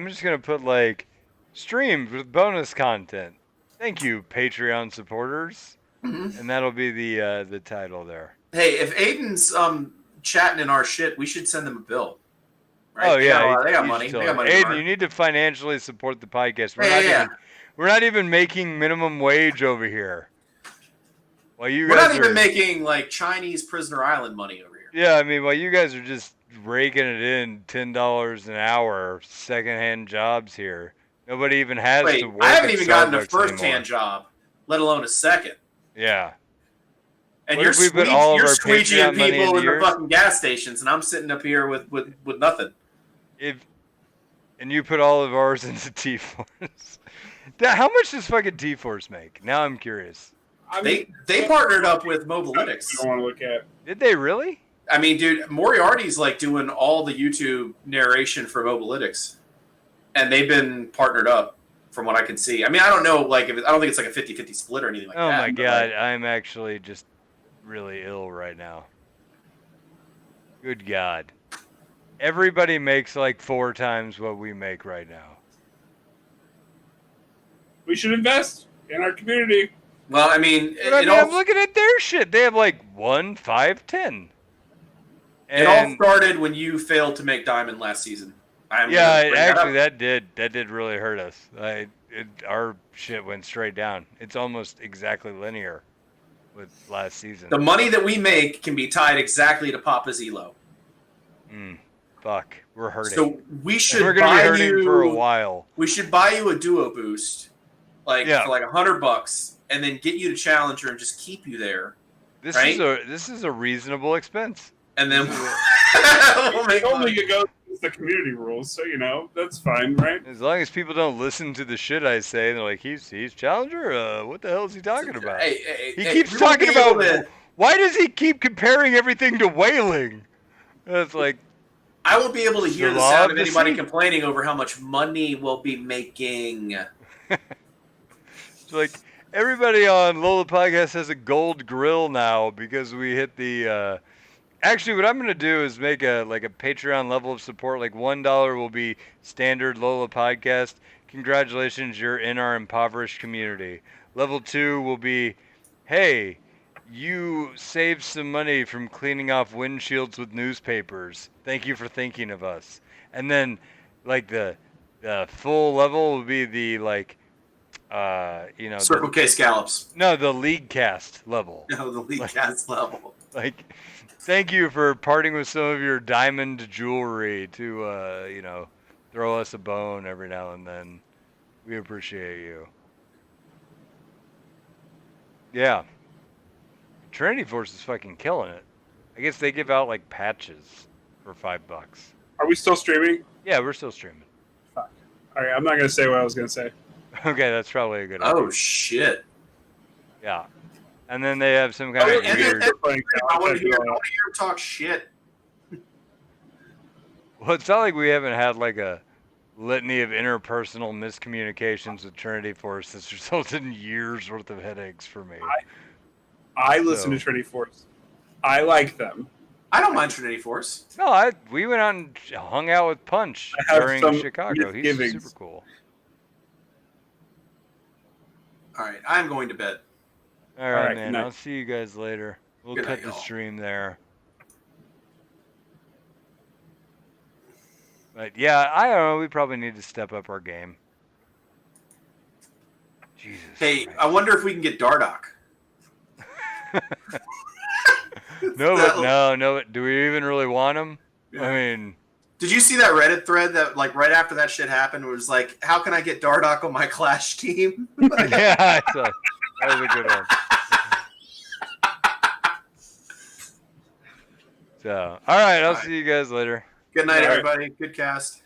just gonna put like streams with bonus content. Thank you, Patreon supporters, Mhm. and that'll be the title there. Hey, if Aiden's chatting in our shit, we should send them a bill. Right? Oh yeah, they got you money. should They tell got him. money. Aiden, you need to financially support the podcast. Yeah. We're not even making minimum wage over here. Well, you We're guys not are, even making like Chinese Prisoner Island money over here. Yeah, I mean, while you guys are just raking it in $10 an hour, secondhand jobs here. Nobody even has Wait, to work. I haven't at even gotten a Starbucks first-hand anymore. job, let alone a second. Yeah. And What you're if we put all of you're our squeegeeing Patreon money people into in the yours? fucking gas stations, and I'm sitting up here with nothing. And you put all of ours into T-Force. How much does fucking T-Force make? Now I'm curious. I mean, They partnered up with you Mobalytics. don't want to look at. Did they really? I mean, dude, Moriarty's like doing all the YouTube narration for Mobalytics, and they've been partnered up from what I can see. I mean, I don't know, like, I don't think it's like a 50-50 split or anything like Oh that. my but, god, like, I'm actually just really ill right now. Good god. Everybody makes like 4 times what we make right now. We should invest in our community. well, I mean, But I it mean, I'm all looking at their shit. They have like 1, 5, 10. it all And started when you failed to make Diamond last season. yeah, that did really hurt us. Our shit went straight down. It's almost exactly linear with last season. The money that we make can be tied exactly to Papa's Elo. Fuck, we're hurting. So we should We're gonna be buy hurting you for a while. We should buy you a duo boost, like Yeah. for like $100, and then get you to Challenger and just keep you there, This right? this is a reasonable expense. and then we'll make Only money. you go against the community rules, so that's fine, right? As long as people don't listen to the shit I say, they're like, he's Challenger. What the hell is he talking about? Hey, He hey, keeps we won't talking be able about. to- Why does he keep comparing everything to whaling? It's like, I won't be able to hear the sound of Shalab the anybody sea. complaining over how much money we'll be making. it's like everybody on Lola Podcast has a gold grill now because we hit the. Actually, what I'm gonna do is make a Patreon level of support. Like $1 will be standard Lola Podcast. Congratulations, you're in our impoverished community. Level 2 will be, hey, you saved some money from cleaning off windshields with newspapers. Thank you for thinking of us. And then, like the full level will be the Circle K scallops. the league cast level. No, the league cast level. Like, thank you for parting with some of your diamond jewelry to throw us a bone every now and then. We appreciate you. Yeah. Trinity Force is fucking killing it. I guess they give out like patches for $5. Are we still streaming? Yeah, we're still streaming. Fuck. All right, I'm not gonna say what I was gonna say. Okay, that's probably a good idea. Oh shit! Yeah. And then they have some kind of and weird. I want to hear him talk shit. Well, it's not like we haven't had like a litany of interpersonal miscommunications with Trinity Force that's resulted in years worth of headaches for me. I listen to Trinity Force. I like them. I don't mind Trinity Force. No, we went out and hung out with Punch during Chicago. He's super cool. All right, I'm going to bed. All right, man. I'll see you guys later. We'll Good cut night, the y'all. stream there. But yeah, I don't know. We probably need to step up our game. Jesus. Hey, Christ. I wonder if we can get Dardock. No. Do we even really want him? Yeah. I mean, did you see that Reddit thread that, like, right after that shit happened, was like, "How can I get Dardock on my Clash team?" Yeah, I saw. That was a good one. So, all right, I'll see you guys later. Good night, everybody. Good cast.